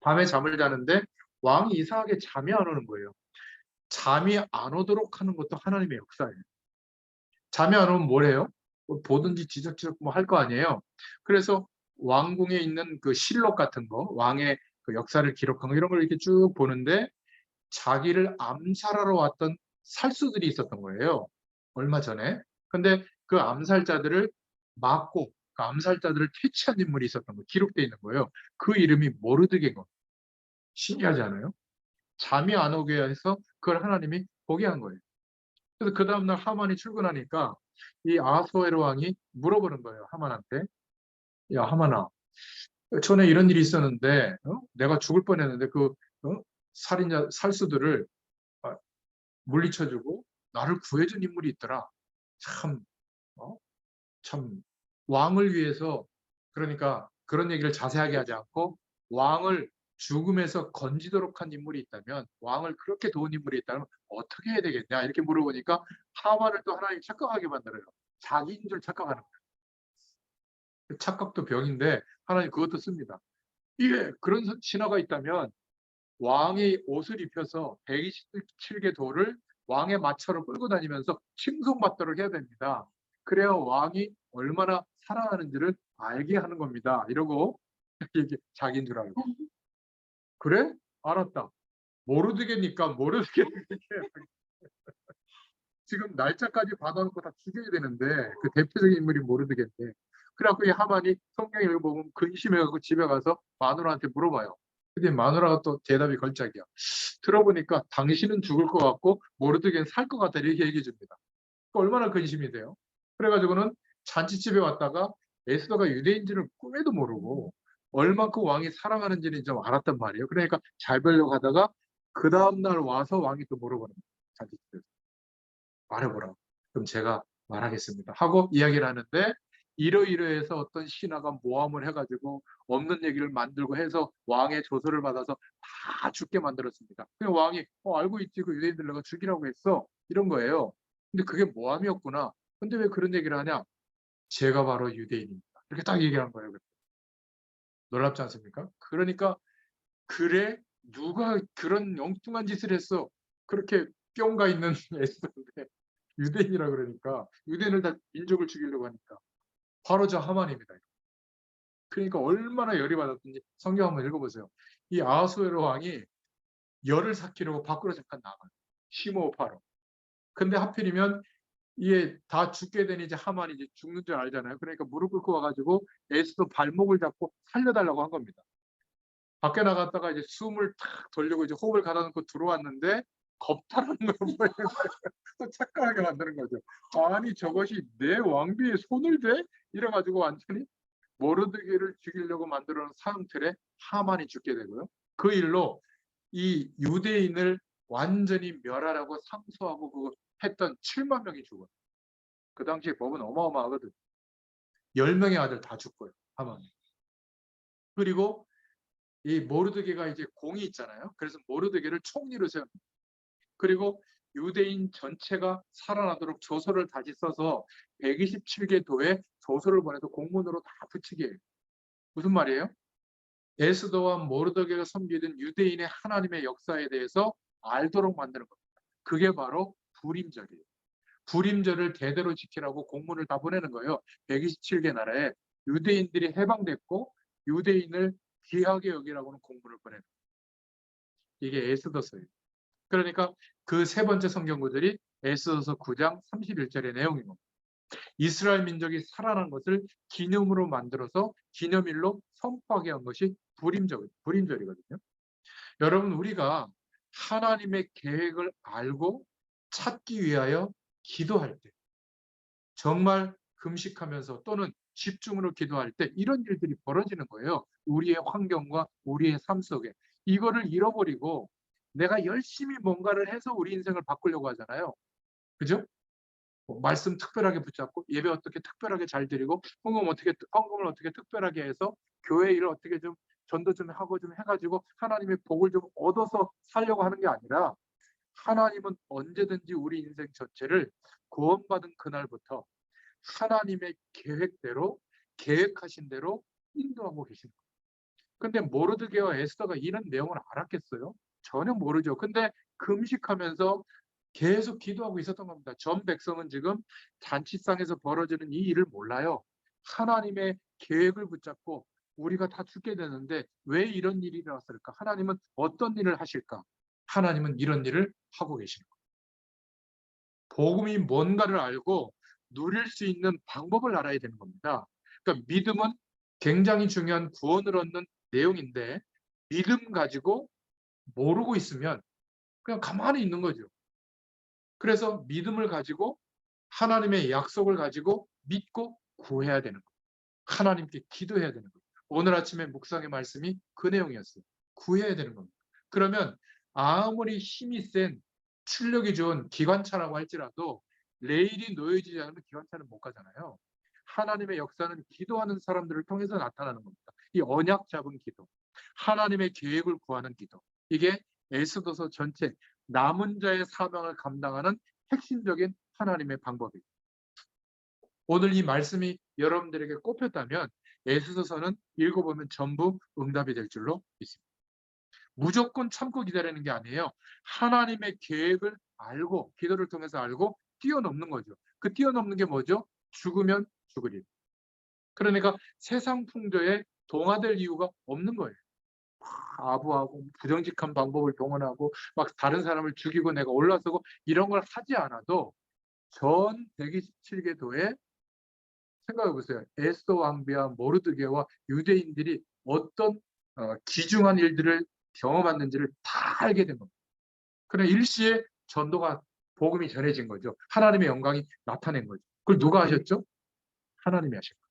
밤에 잠을 자는데 왕이 이상하게 잠이 안 오는 거예요. 잠이 안 오도록 하는 것도 하나님의 역사예요. 잠이 안 오면 뭘 해요? 보든지 지적지적 뭐 할 거 아니에요. 그래서 왕궁에 있는 그 실록 같은 거, 왕의 그 역사를 기록한 거 이런 걸 이렇게 쭉 보는데 자기를 암살하러 왔던 살수들이 있었던 거예요. 얼마 전에. 근데 그 암살자들을 막고 그 암살자들을 퇴치한 인물이 있었던 거 기록되어 있는 거예요. 그 이름이 모르드게고. 신기하지 않아요? 잠이 안 오게 해서 그걸 하나님이 보게 한 거예요. 그래서 그 다음날 하만이 출근하니까 이 아하수에로 왕이 물어보는 거예요. 하만한테. 야, 하만아, 전에 이런 일이 있었는데 내가 죽을 뻔했는데 그 살인자 살수들을 아, 물리쳐주고 나를 구해준 인물이 있더라. 참, 어? 참 왕을 위해서 그러니까 그런 얘기를 자세하게 하지 않고 왕을 죽음에서 건지도록 한 인물이 있다면 왕을 그렇게 도운 인물이 있다면 어떻게 해야 되겠냐 이렇게 물어보니까 하만을 또 하나님 착각하게 만들어요. 자기인 줄 착각하는 거예요. 착각도 병인데 하나님 그것도 씁니다. 이게 그런 신화가 있다면 왕이 옷을 입혀서 127개 돌을 왕의 마차로 끌고 다니면서 칭송받도록 해야 됩니다. 그래야 왕이 얼마나 사랑하는지를 알게 하는 겁니다. 이러고 이게 자기인 줄 알고. 그래? 알았다. 모르드게니까 모르드게 지금 날짜까지 받아놓고 다 죽여야 되는데 그 대표적인 인물이 모르드게인데 그래갖고 이 하만이 성경 읽어보면 근심해갖고 집에 가서 마누라한테 물어봐요. 근데 마누라가 또 대답이 걸작이야. 들어보니까 당신은 죽을 것 같고 모르드게는 살 것 같다 이렇게 얘기해 줍니다. 그러니까 얼마나 근심이 돼요. 그래가지고는 잔치집에 왔다가 에스더가 유대인지를 꿈에도 모르고 얼마큼 왕이 사랑하는지는 좀 알았단 말이에요. 그러니까 잘 보려고 하다가 그 다음날 와서 왕이 또 물어보는 거예요. 잔치집에서. 말해보라. 그럼 제가 말하겠습니다. 하고 이야기를 하는데 이러이러해서 어떤 신하가 모함을 해가지고 없는 얘기를 만들고 해서 왕의 조서를 받아서 다 죽게 만들었습니다. 그냥 왕이 알고 있지 그 유대인들 내가 죽이라고 했어 이런 거예요. 근데 그게 모함이었구나. 근데 왜 그런 얘기를 하냐? 제가 바로 유대인입니다. 이렇게 딱 얘기한 거예요. 놀랍지 않습니까? 그러니까 그래 누가 그런 엉뚱한 짓을 했어? 그렇게 뿅가 있는 에스더인데 유대인이라 그러니까 유대인을 다 민족을 죽이려고 하니까 바로 저 하만입니다. 그러니까 얼마나 열이 받았든지 성경 한번 읽어보세요. 이 아하수에로 왕이 열을 삭히려고 밖으로 잠깐 나가요. 시모파로. 근데 하필이면 이게 다 죽게 되니 이제 하만이 이제 죽는 줄 알잖아요. 그러니까 무릎 꿇고 와가지고 에스더 발목을 잡고 살려달라고 한 겁니다. 밖에 나갔다가 이제 숨을 탁 돌리고 이제 호흡을 가다놓고 들어왔는데 겁탈하는 걸 보여요. 또 착각하게 만드는 거죠. 아니 저것이 내 왕비에 손을 대? 이래가지고 완전히 모르드게를 죽이려고 만들어 놓은 사형틀에 하만이 죽게 되고요. 그 일로 이 유대인을 완전히 멸하라고 상소하고 그 했던 7만 명이 죽어요. 그 당시에 법은 어마어마하거든. 10명의 아들 다 죽고요. 하만이. 그리고 이 모르드게가 이제 공이 있잖아요. 그래서 모르드게를 총리로 세웁니다. 그리고 유대인 전체가 살아나도록 조서를 다시 써서 127개 도에 조서를 보내서 공문으로 다 붙이게 해요. 무슨 말이에요? 에스더와 모르드게가 섬기던 유대인의 하나님의 역사에 대해서 알도록 만드는 겁니다. 그게 바로 불임절이에요. 불임절을 대대로 지키라고 공문을 다 보내는 거예요. 127개 나라에 유대인들이 해방됐고 유대인을 귀하게 여기라고는 공문을 보내는 거예요. 이게 에스더서예요. 그러니까 그 세 번째 성경 구절이 에스더서 9장 31절의 내용인 겁니다. 이스라엘 민족이 살아난 것을 기념으로 만들어서 기념일로 선포하게 한 것이 불임절이거든요. 여러분 우리가 하나님의 계획을 알고 찾기 위하여 기도할 때 정말 금식하면서 또는 집중으로 기도할 때 이런 일들이 벌어지는 거예요. 우리의 환경과 우리의 삶 속에. 이거를 잃어버리고 내가 열심히 뭔가를 해서 우리 인생을 바꾸려고 하잖아요. 그죠? 말씀 특별하게 붙잡고 예배 어떻게 특별하게 잘 드리고 헌금을 어떻게 특별하게 해서 교회 일을 어떻게 좀 전도 좀 하고 좀 해가지고 하나님의 복을 좀 얻어서 살려고 하는 게 아니라 하나님은 언제든지 우리 인생 전체를 구원받은 그날부터 하나님의 계획대로 계획하신 대로 인도하고 계십니다. 근데 모르드게와 에스더가 이런 내용을 알았겠어요? 전혀 모르죠. 근데 금식하면서 계속 기도하고 있었던 겁니다. 전 백성은 지금 잔치상에서 벌어지는 이 일을 몰라요. 하나님의 계획을 붙잡고 우리가 다 죽게 되는데 왜 이런 일이 일어났을까? 하나님은 어떤 일을 하실까? 하나님은 이런 일을 하고 계시는 거예요. 복음이 뭔가를 알고 누릴 수 있는 방법을 알아야 되는 겁니다. 그러니까 믿음은 굉장히 중요한 구원을 얻는 내용인데 믿음 가지고 모르고 있으면 그냥 가만히 있는 거죠. 그래서 믿음을 가지고 하나님의 약속을 가지고 믿고 구해야 되는 거예요. 하나님께 기도해야 되는 거예요. 오늘 아침에 묵상의 말씀이 그 내용이었어요. 구해야 되는 겁니다. 그러면 아무리 힘이 센 출력이 좋은 기관차라고 할지라도 레일이 놓여지지 않으면 기관차는 못 가잖아요. 하나님의 역사는 기도하는 사람들을 통해서 나타나는 겁니다. 이 언약 잡은 기도, 하나님의 계획을 구하는 기도, 이게 에스더서 전체 남은 자의 사명을 감당하는 핵심적인 하나님의 방법이에요. 오늘 이 말씀이 여러분들에게 꼽혔다면 에스더서는 읽어보면 전부 응답이 될 줄로 믿습니다. 무조건 참고 기다리는 게 아니에요. 하나님의 계획을 알고 기도를 통해서 알고 뛰어넘는 거죠. 그 뛰어넘는 게 뭐죠? 죽으면 죽으리. 그러니까 세상 풍조에 동화될 이유가 없는 거예요. 아부하고 부정직한 방법을 동원하고 막 다른 사람을 죽이고 내가 올라서고 이런 걸 하지 않아도 전 127개 도에 생각해 보세요. 에스더 왕비와 모르드게와 유대인들이 어떤 기중한 일들을 경험했는지를 다 알게 된 겁니다. 그러나 일시에 전도가 복음이 전해진 거죠. 하나님의 영광이 나타낸 거죠. 그걸 누가 하셨죠? 하나님이 하신 거예요.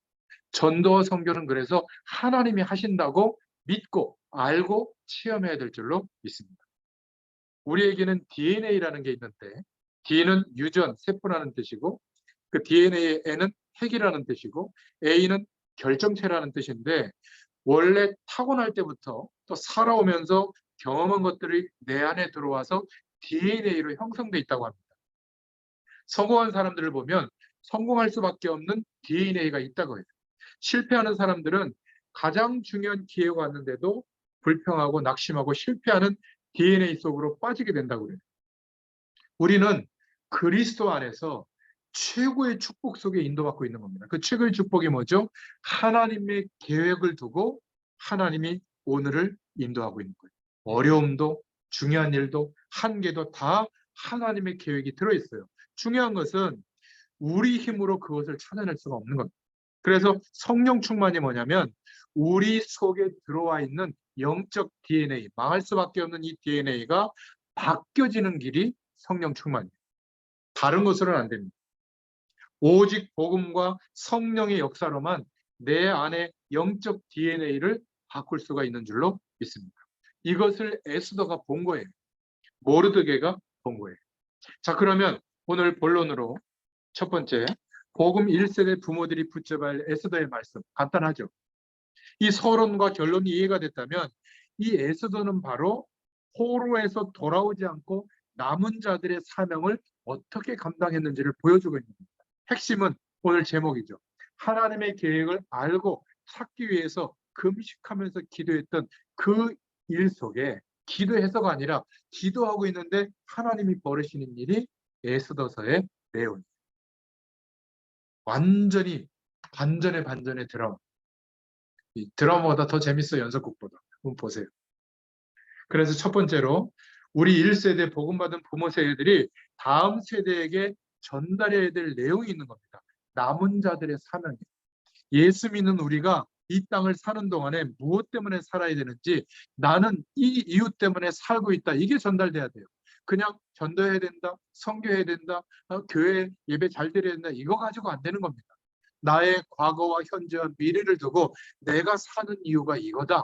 전도와 선교는 그래서 하나님이 하신다고 믿고 알고 체험해야 될 줄로 믿습니다. 우리에게는 DNA라는 게 있는데 D는 유전, 세포라는 뜻이고 그 DNA에는 핵이라는 뜻이고 A는 결정체라는 뜻인데 원래 타고날 때부터 또 살아오면서 경험한 것들이 내 안에 들어와서 DNA로 형성돼 있다고 합니다. 성공한 사람들을 보면 성공할 수밖에 없는 DNA가 있다고 해요. 실패하는 사람들은 가장 중요한 기회가 왔는데도 불평하고 낙심하고 실패하는 DNA 속으로 빠지게 된다고 그래요. 우리는 그리스도 안에서 최고의 축복 속에 인도받고 있는 겁니다. 그 최고의 축복이 뭐죠? 하나님의 계획을 두고 하나님이 오늘을 인도하고 있는 거예요. 어려움도 중요한 일도 한계도 다 하나님의 계획이 들어있어요. 중요한 것은 우리 힘으로 그것을 찾아낼 수가 없는 겁니다. 그래서 성령 충만이 뭐냐면 우리 속에 들어와 있는 영적 DNA, 망할 수밖에 없는 이 DNA가 바뀌어지는 길이 성령 충만이에요. 다른 것으로는 안 됩니다. 오직 복음과 성령의 역사로만 내 안에 영적 DNA를 바꿀 수가 있는 줄로 믿습니다. 이것을 에스더가 본 거예요. 모르드게가 본 거예요. 자, 그러면 오늘 본론으로 첫 번째, 복음 1세대 부모들이 붙잡아야 할 에스더의 말씀, 간단하죠. 이 서론과 결론이 이해가 됐다면 이 에스더는 바로 포로에서 돌아오지 않고 남은 자들의 사명을 어떻게 감당했는지를 보여주고 있는 겁니다. 핵심은 오늘 제목이죠. 하나님의 계획을 알고 찾기 위해서 금식하면서 기도했던 그 일 속에 기도해서가 아니라 기도하고 있는데 하나님이 벌이시는 일이 에스더서의 내용. 완전히 반전의 반전의 드라마. 이 드라마보다 더 재밌어요. 연속극보다. 한번 보세요. 그래서 첫 번째로 우리 1세대 복음받은 부모 세대들이 다음 세대에게 전달해야 될 내용이 있는 겁니다. 남은 자들의 사명이에요. 예수 믿는 우리가 이 땅을 사는 동안에 무엇 때문에 살아야 되는지, 나는 이 이유 때문에 살고 있다, 이게 전달돼야 돼요. 그냥 전도해야 된다, 선교해야 된다, 교회 예배 잘 드려야 된다, 이거 가지고 안 되는 겁니다. 나의 과거와 현재와 미래를 두고 내가 사는 이유가 이거다.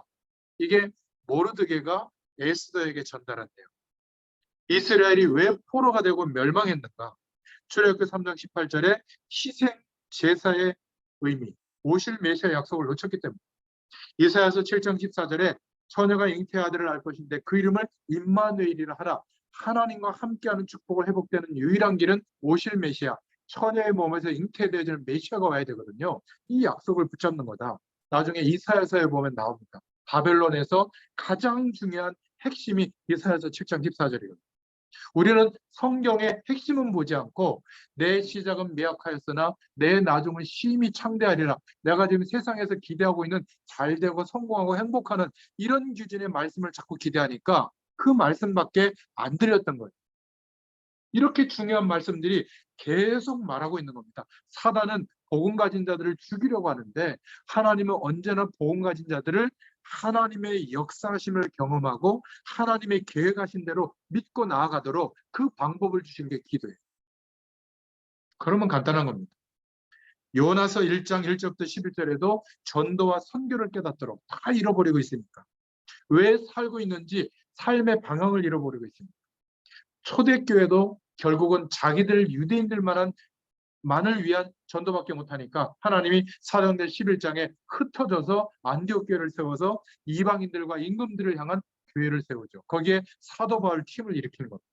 이게 모르드게가 에스더에게 전달한 내용. 이스라엘이 왜 포로가 되고 멸망했는가? 출애굽기 3장 18절에 희생 제사의 의미, 오실 메시아 약속을 놓쳤기 때문에. 이사야서 7장 14절에 처녀가 잉태의 아들을 낳을 것인데 그 이름을 임마누엘이라 하라. 하나님과 함께하는 축복을 회복되는 유일한 길은 오실 메시아, 처녀의 몸에서 잉태되어지는 메시아가 와야 되거든요. 이 약속을 붙잡는 거다. 나중에 이사야서에 보면 나옵니다. 바벨론에서 가장 중요한 핵심이 이사야서 7장 14절이거든요. 우리는 성경의 핵심은 보지 않고 내 시작은 미약하였으나 내 나중은 심히 창대하리라. 내가 지금 세상에서 기대하고 있는 잘되고 성공하고 행복하는 이런 기준의 말씀을 자꾸 기대하니까 그 말씀밖에 안 들렸던 거예요. 이렇게 중요한 말씀들이 계속 말하고 있는 겁니다. 사단은 복음 가진 자들을 죽이려고 하는데 하나님은 언제나 복음 가진 자들을 하나님의 역사하심을 경험하고 하나님의 계획하신 대로 믿고 나아가도록 그 방법을 주신 게 기도예요. 그러면 간단한 겁니다. 요나서 1장 1절부터 11절에도 전도와 선교를 깨닫도록 다 잃어버리고 있으니까. 왜 살고 있는지 삶의 방향을 잃어버리고 있습니다. 초대교회도 결국은 자기들 유대인들만을 위한 전도밖에 못하니까 하나님이 사도행전 11장에 흩어져서 안디옥 교회를 세워서 이방인들과 임금들을 향한 교회를 세우죠. 거기에 사도 바울 팀을 일으키는 겁니다.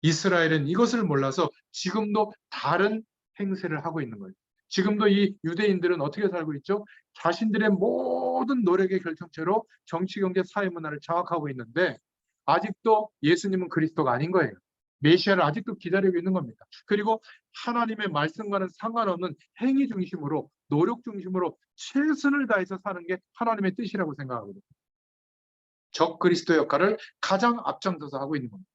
이스라엘은 이것을 몰라서 지금도 다른 행세를 하고 있는 거예요. 지금도 이 유대인들은 어떻게 살고 있죠? 자신들의 모든 노력의 결정체로 정치, 경제, 사회 문화를 장악하고 있는데 아직도 예수님은 그리스도가 아닌 거예요. 메시아를 아직도 기다리고 있는 겁니다. 그리고 하나님의 말씀과는 상관없는 행위 중심으로, 노력 중심으로 최선을 다해서 사는 게 하나님의 뜻이라고 생각하거든요. 적 그리스도 역할을 가장 앞장서서 하고 있는 겁니다.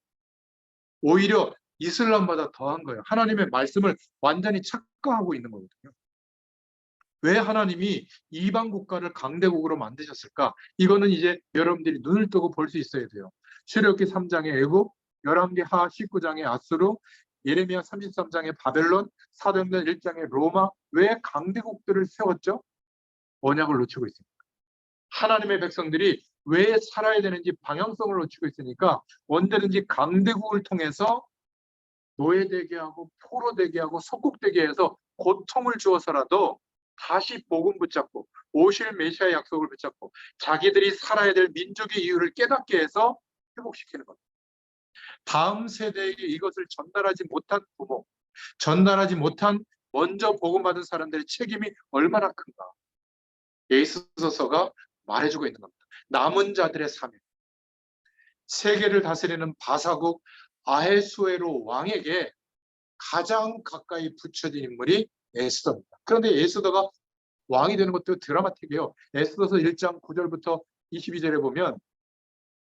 오히려 이슬람보다 더한 거예요. 하나님의 말씀을 완전히 착각하고 있는 거거든요. 왜 하나님이 이방 국가를 강대국으로 만드셨을까? 이거는 이제 여러분들이 눈을 뜨고 볼 수 있어야 돼요. 출애굽기 3장의 애굽, 열왕기 하 19장의 아수르, 예레미야 33장의 바벨론, 사도행전 1장의 로마. 왜 강대국들을 세웠죠? 언약을 놓치고 있습니다. 하나님의 백성들이 왜 살아야 되는지 방향성을 놓치고 있으니까 언제든지 강대국을 통해서 노예되게 하고 포로되게 하고 속국되게 해서 고통을 주어서라도 다시 복음 붙잡고 오실 메시아의 약속을 붙잡고 자기들이 살아야 될 민족의 이유를 깨닫게 해서 회복시키는 겁니다. 다음 세대에게 이것을 전달하지 못한 부모, 전달하지 못한 먼저 복음 받은 사람들의 책임이 얼마나 큰가. 에이스서서가 말해주고 있는 겁니다. 남은 자들의 사명. 세계를 다스리는 바사국 아헤수에로 왕에게 가장 가까이 붙여진 인물이 에스더입니다. 그런데 에스더가 왕이 되는 것도 드라마틱해요. 에스더서 1장 9절부터 22절에 보면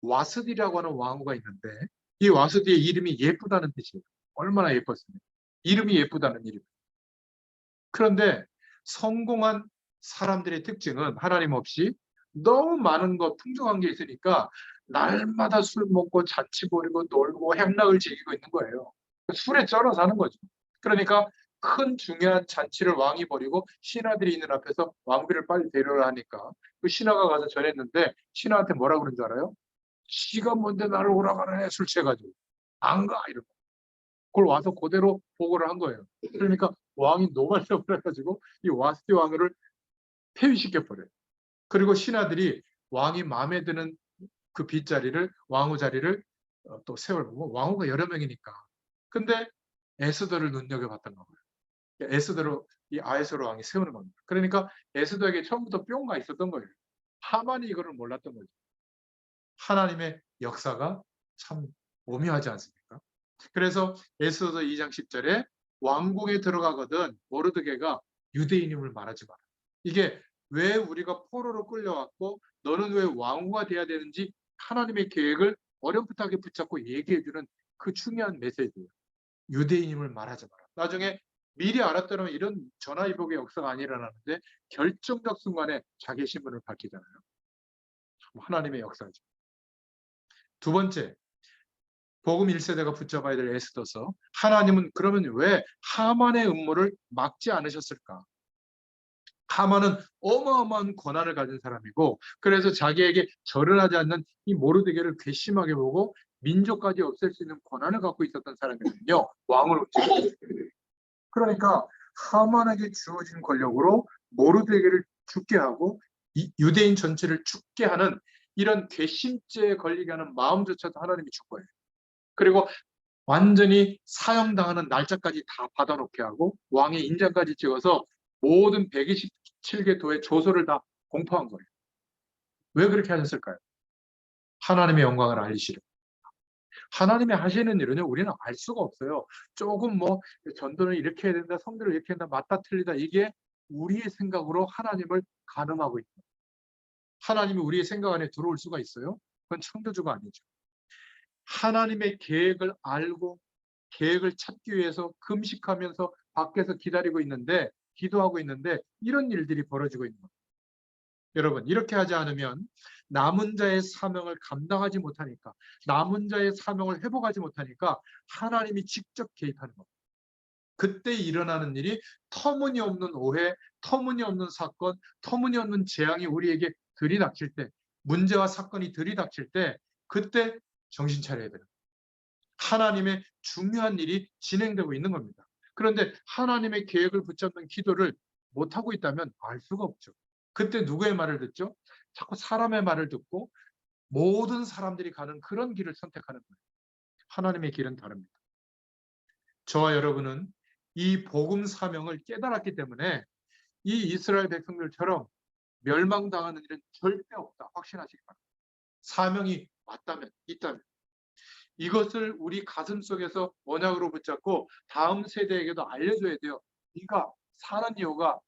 와스디라고 하는 왕후가 있는데 이 와스디의 이름이 예쁘다는 뜻이에요. 얼마나 예뻤습니까? 이름이 예쁘다는 이름. 그런데 성공한 사람들의 특징은 하나님 없이 너무 많은 것, 풍족한 게 있으니까 날마다 술 먹고 잔치 부리고 놀고 행락을 즐기고 있는 거예요. 술에 쩔어 사는 거죠. 그러니까 큰 중요한 잔치를 왕이 벌이고 신하들이 있는 앞에서 왕비를 빨리 데려라 하니까 그 신하가 가서 전했는데 신하한테 뭐라 그런 줄 알아요? 지가 뭔데 나를 오라가네 술 취해가지고 안 가 이러고 그걸 와서 그대로 보고를 한 거예요. 그러니까 왕이 노발대발을 해가지고 이 와스디 왕을 폐위시켜 버려요. 그리고 신하들이 왕이 마음에 드는 그 빗자리를 왕후 자리를 또 세워보고 왕후가 여러 명이니까. 근데 에스더를 눈여겨봤던 거예요. 에스더를 이 아에스로 왕이 세우는 겁니다. 그러니까 에스더에게 처음부터 뿅가 있었던 거예요. 하만이 이거를 몰랐던 거죠. 하나님의 역사가 참 오묘하지 않습니까? 그래서 에스더 2장 10절에 왕궁에 들어가거든 모르드게가 유대인임을 말하지 마라. 이게 왜 우리가 포로로 끌려왔고 너는 왜 왕후가 돼야 되는지 하나님의 계획을 어렴풋하게 붙잡고 얘기해주는 그 중요한 메시지예요. 유대인임을 말하지 마라. 나중에 미리 알았더라면 이런 전화위복의 역사가 안 일어나는데 결정적 순간에 자기의 신분을 밝히잖아요. 하나님의 역사죠. 두 번째, 복음 1세대가 붙잡아야 될 에스더서. 하나님은 그러면 왜 하만의 음모를 막지 않으셨을까? 하만은 어마어마한 권한을 가진 사람이고 그래서 자기에게 절을 하지 않는 이 모르드게를 괘씸하게 보고 민족까지 없앨 수 있는 권한을 갖고 있었던 사람이거든요. 왕을 그러니까 하만에게 주어진 권력으로 모르드게를 죽게 하고 유대인 전체를 죽게 하는 이런 괘씸죄에 걸리게 하는 마음조차도 하나님이 준 거예요. 그리고 완전히 사형당하는 날짜까지 다 받아놓게 하고 왕의 인장까지 찍어서 모든 127개 도의 조서를 다 공포한 거예요. 왜 그렇게 하셨을까요? 하나님의 영광을 알리시려. 하나님이 하시는 일은요, 우리는 알 수가 없어요. 조금 뭐 전도는 이렇게 해야 된다, 성도를 이렇게 한다, 맞다 틀리다, 이게 우리의 생각으로 하나님을 가늠하고 있다. 하나님이 우리의 생각 안에 들어올 수가 있어요? 그건 창조주가 아니죠. 하나님의 계획을 알고 계획을 찾기 위해서 금식하면서 밖에서 기다리고 있는데, 기도하고 있는데 이런 일들이 벌어지고 있는 거예요. 여러분, 이렇게 하지 않으면 남은 자의 사명을 감당하지 못하니까, 남은 자의 사명을 회복하지 못하니까 하나님이 직접 개입하는 겁니다. 그때 일어나는 일이 터무니없는 오해, 터무니없는 사건, 터무니없는 재앙이 우리에게 들이닥칠 때, 문제와 사건이 들이닥칠 때, 그때 정신 차려야 돼요. 하나님의 중요한 일이 진행되고 있는 겁니다. 그런데 하나님의 계획을 붙잡는 기도를 못하고 있다면 알 수가 없죠. 그때 누구의 말을 듣죠? 자꾸 사람의 말을 듣고 모든 사람들이 가는 그런 길을 선택하는 거예요. 하나님의 길은 다릅니다. 저와 여러분은 이 복음 사명을 깨달았기 때문에 이 이스라엘 백성들처럼 멸망당하는 일은 절대 없다. 확신하시기 바랍니다. 사명이 맞다면, 있다면. 이것을 우리 가슴 속에서 언약으로 붙잡고 다음 세대에게도 알려줘야 돼요. 네가 사는 이유가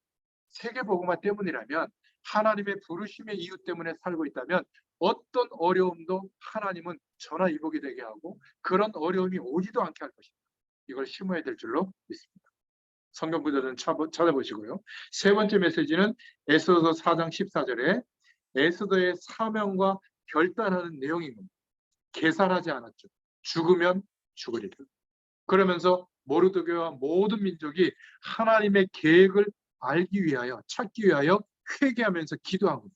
세계복음화 때문이라면, 하나님의 부르심의 이유 때문에 살고 있다면 어떤 어려움도 하나님은 전화위복이 되게 하고 그런 어려움이 오지도 않게 할 것입니다. 이걸 심어야 될 줄로 믿습니다. 성경 구절은 찾아보시고요. 세 번째 메시지는 에스더서 4장 14절에 에스더의 사명과 결단하는 내용인 겁니다. 계산하지 않았죠. 죽으면 죽으리라. 그러면서 모르드게와 모든 민족이 하나님의 계획을 알기 위하여, 찾기 위하여 회개하면서 기도한 겁니다.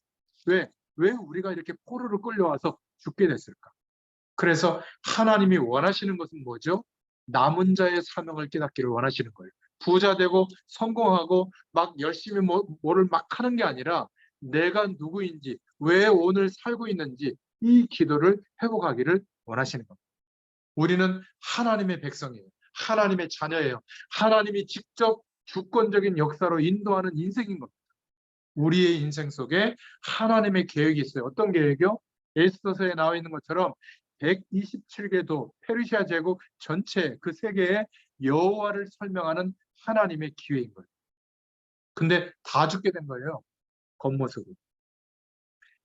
왜 우리가 이렇게 포로로 끌려와서 죽게 됐을까? 그래서 하나님이 원하시는 것은 뭐죠? 남은 자의 사명을 깨닫기를 원하시는 거예요. 부자 되고 성공하고 막 열심히 뭐를 막 하는 게 아니라 내가 누구인지, 왜 오늘 살고 있는지, 이 기도를 회복하기를 원하시는 겁니다. 우리는 하나님의 백성이에요. 하나님의 자녀예요. 하나님이 직접 주권적인 역사로 인도하는 인생인 겁니다. 우리의 인생 속에 하나님의 계획이 있어요. 어떤 계획이요? 에스더서에 나와 있는 것처럼 127개도 페르시아 제국 전체 그 세계의 여호와를 설명하는 하나님의 기회인 거예요. 근데 다 죽게 된 거예요. 겉모습으로.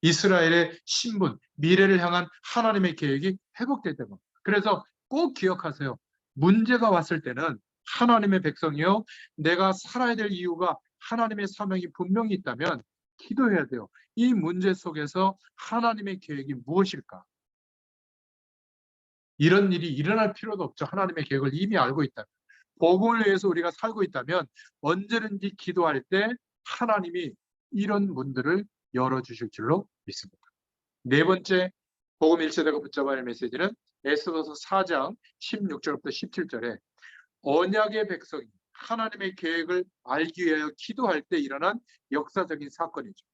이스라엘의 신분, 미래를 향한 하나님의 계획이 회복될 때입니다. 그래서 꼭 기억하세요. 문제가 왔을 때는 하나님의 백성이요, 내가 살아야 될 이유가 하나님의 사명이 분명히 있다면 기도해야 돼요. 이 문제 속에서 하나님의 계획이 무엇일까? 이런 일이 일어날 필요도 없죠. 하나님의 계획을 이미 알고 있다면. 복음을 위해서 우리가 살고 있다면 언제든지 기도할 때 하나님이 이런 문들을 열어주실 줄로 믿습니다. 네 번째 복음 1세대가 붙잡아야 할 메시지는 에스더서 4장 16절부터 17절에 언약의 백성이 하나님의 계획을 알기 위하여 기도할 때 일어난 역사적인 사건이죠.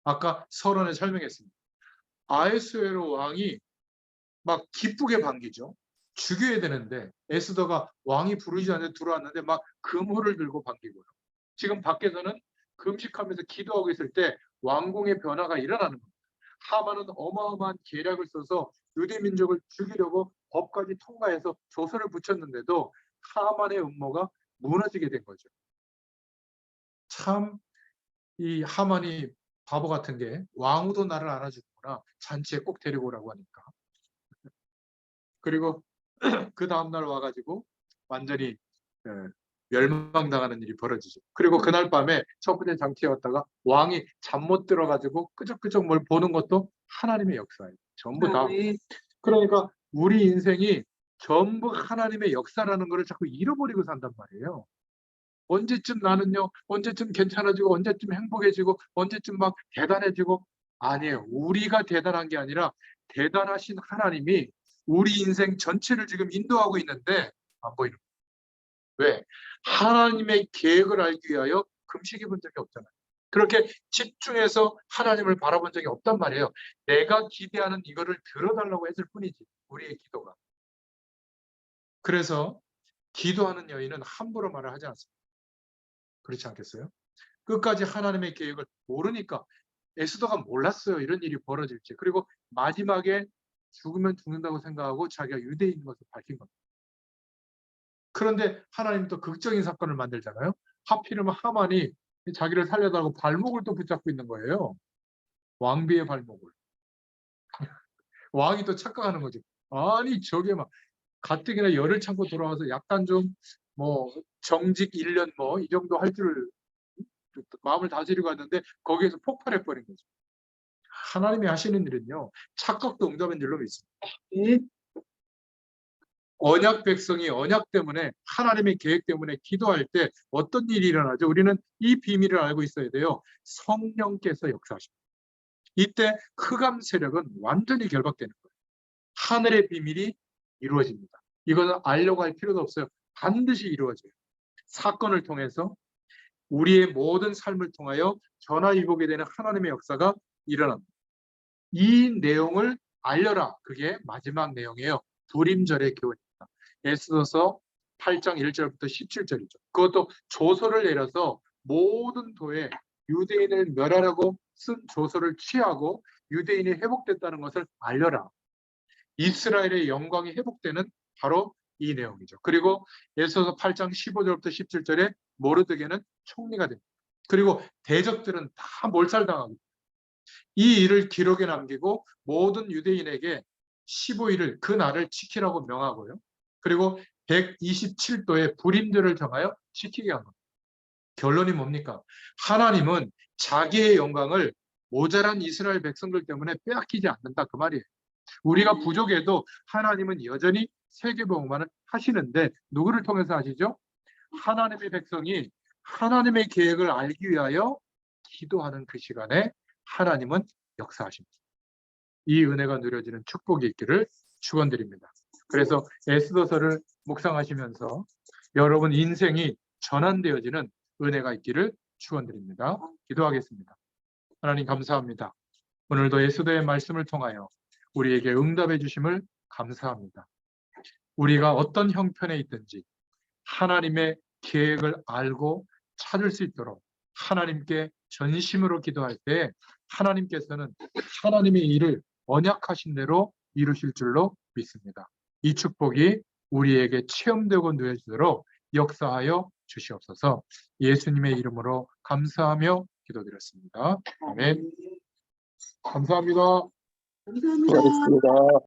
아까 서론에 설명했습니다. 아하수에로 왕이 막 기쁘게 반기죠. 죽여야 되는데 에스더가 왕이 부르지 않는데 들어왔는데 막 금호를 들고 반기고요. 지금 밖에서는 금식하면서 기도하고 있을 때 왕궁의 변화가 일어나는 겁니다. 하만은 어마어마한 계략을 써서 유대 민족을 죽이려고 법까지 통과해서 조서를 붙였는데도 하만의 음모가 무너지게 된 거죠. 참 이 하만이 바보 같은 게 왕후도 나를 알아주는구나. 잔치에 꼭 데리고 오라고 하니까. 그리고 그 다음날 와가지고 완전히 멸망당하는 일이 벌어지죠. 그리고 그날 밤에 첫 번째 장치에 왔다가 왕이 잠 못 들어가지고 끄적끄적 뭘 보는 것도 하나님의 역사예요. 전부 다. 그러니까 우리 인생이 전부 하나님의 역사라는 것을 자꾸 잃어버리고 산단 말이에요. 언제쯤 나는요, 언제쯤 괜찮아지고, 언제쯤 행복해지고, 언제쯤 막 대단해지고. 아니에요. 우리가 대단한 게 아니라 대단하신 하나님이 우리 인생 전체를 지금 인도하고 있는데 안 보이는 거예요. 왜? 하나님의 계획을 알기 위하여 금식해 본 적이 없잖아요. 그렇게 집중해서 하나님을 바라본 적이 없단 말이에요. 내가 기대하는 이거를 들어달라고 했을 뿐이지, 우리의 기도가. 그래서 기도하는 여인은 함부로 말을 하지 않습니다. 그렇지 않겠어요? 끝까지 하나님의 계획을 모르니까. 에스더가 몰랐어요, 이런 일이 벌어질지. 그리고 마지막에 죽으면 죽는다고 생각하고 자기가 유대인인 것을 밝힌 겁니다. 그런데 하나님이 또 극적인 사건을 만들잖아요. 하필이면 하만이 자기를 살려달라고 발목을 또 붙잡고 있는 거예요. 왕비의 발목을. 왕이 또 착각하는 거죠. 아니 저게 막 가뜩이나 열을 참고 돌아와서 약간 좀 뭐 정직 1년 뭐 이 정도 할 줄 마음을 다스리고 왔는데 거기에서 폭발해 버린 거죠. 하나님이 하시는 일은요. 착각도 응답인 줄로 믿습니다. 언약 백성이 언약 때문에 하나님의 계획 때문에 기도할 때 어떤 일이 일어나죠? 우리는 이 비밀을 알고 있어야 돼요. 성령께서 역사하십니다. 이때 흑암 세력은 완전히 결박되는 거예요. 하늘의 비밀이 이루어집니다. 이거는 알려고 할 필요도 없어요. 반드시 이루어져요. 사건을 통해서 우리의 모든 삶을 통하여 전화위복이 되는 하나님의 역사가 일어납니다. 이 내용을 알려라. 그게 마지막 내용이에요. 불임절의 교훈입니다. 에스더서 8장 1절부터 17절이죠. 그것도 조서를 내려서 모든 도에 유대인을 멸하라고 쓴 조서를 취하고 유대인이 회복됐다는 것을 알려라. 이스라엘의 영광이 회복되는 바로 이 내용이죠. 그리고 에스더서 8장 15절부터 17절에 모르드게는 총리가 됩니다. 그리고 대적들은 다 몰살당합니다. 이 일을 기록에 남기고 모든 유대인에게 15일을 그 날을 지키라고 명하고요. 그리고 127도의 불임들을 정하여 지키게 한 겁니다. 결론이 뭡니까? 하나님은 자기의 영광을 모자란 이스라엘 백성들 때문에 빼앗기지 않는다 그 말이에요. 우리가 부족해도 하나님은 여전히 세계복음화를 하시는데 누구를 통해서 하시죠? 하나님의 백성이 하나님의 계획을 알기 위하여 기도하는 그 시간에 하나님은 역사하십니다. 이 은혜가 누려지는 축복이 있기를 축원드립니다. 그래서 에스더서를 묵상하시면서 여러분 인생이 전환되어지는 은혜가 있기를 축원드립니다. 기도하겠습니다. 하나님 감사합니다. 오늘도 에스더의 말씀을 통하여 우리에게 응답해 주심을 감사합니다. 우리가 어떤 형편에 있든지 하나님의 계획을 알고 찾을 수 있도록 하나님께 전심으로 기도할 때 하나님께서는 하나님의 일을 언약하신 대로 이루실 줄로 믿습니다. 이 축복이 우리에게 체험되고 누려지도록 역사하여 주시옵소서. 예수님의 이름으로 감사하며 기도드렸습니다. 아멘. 감사합니다. 감사합니다. 수고하셨습니다.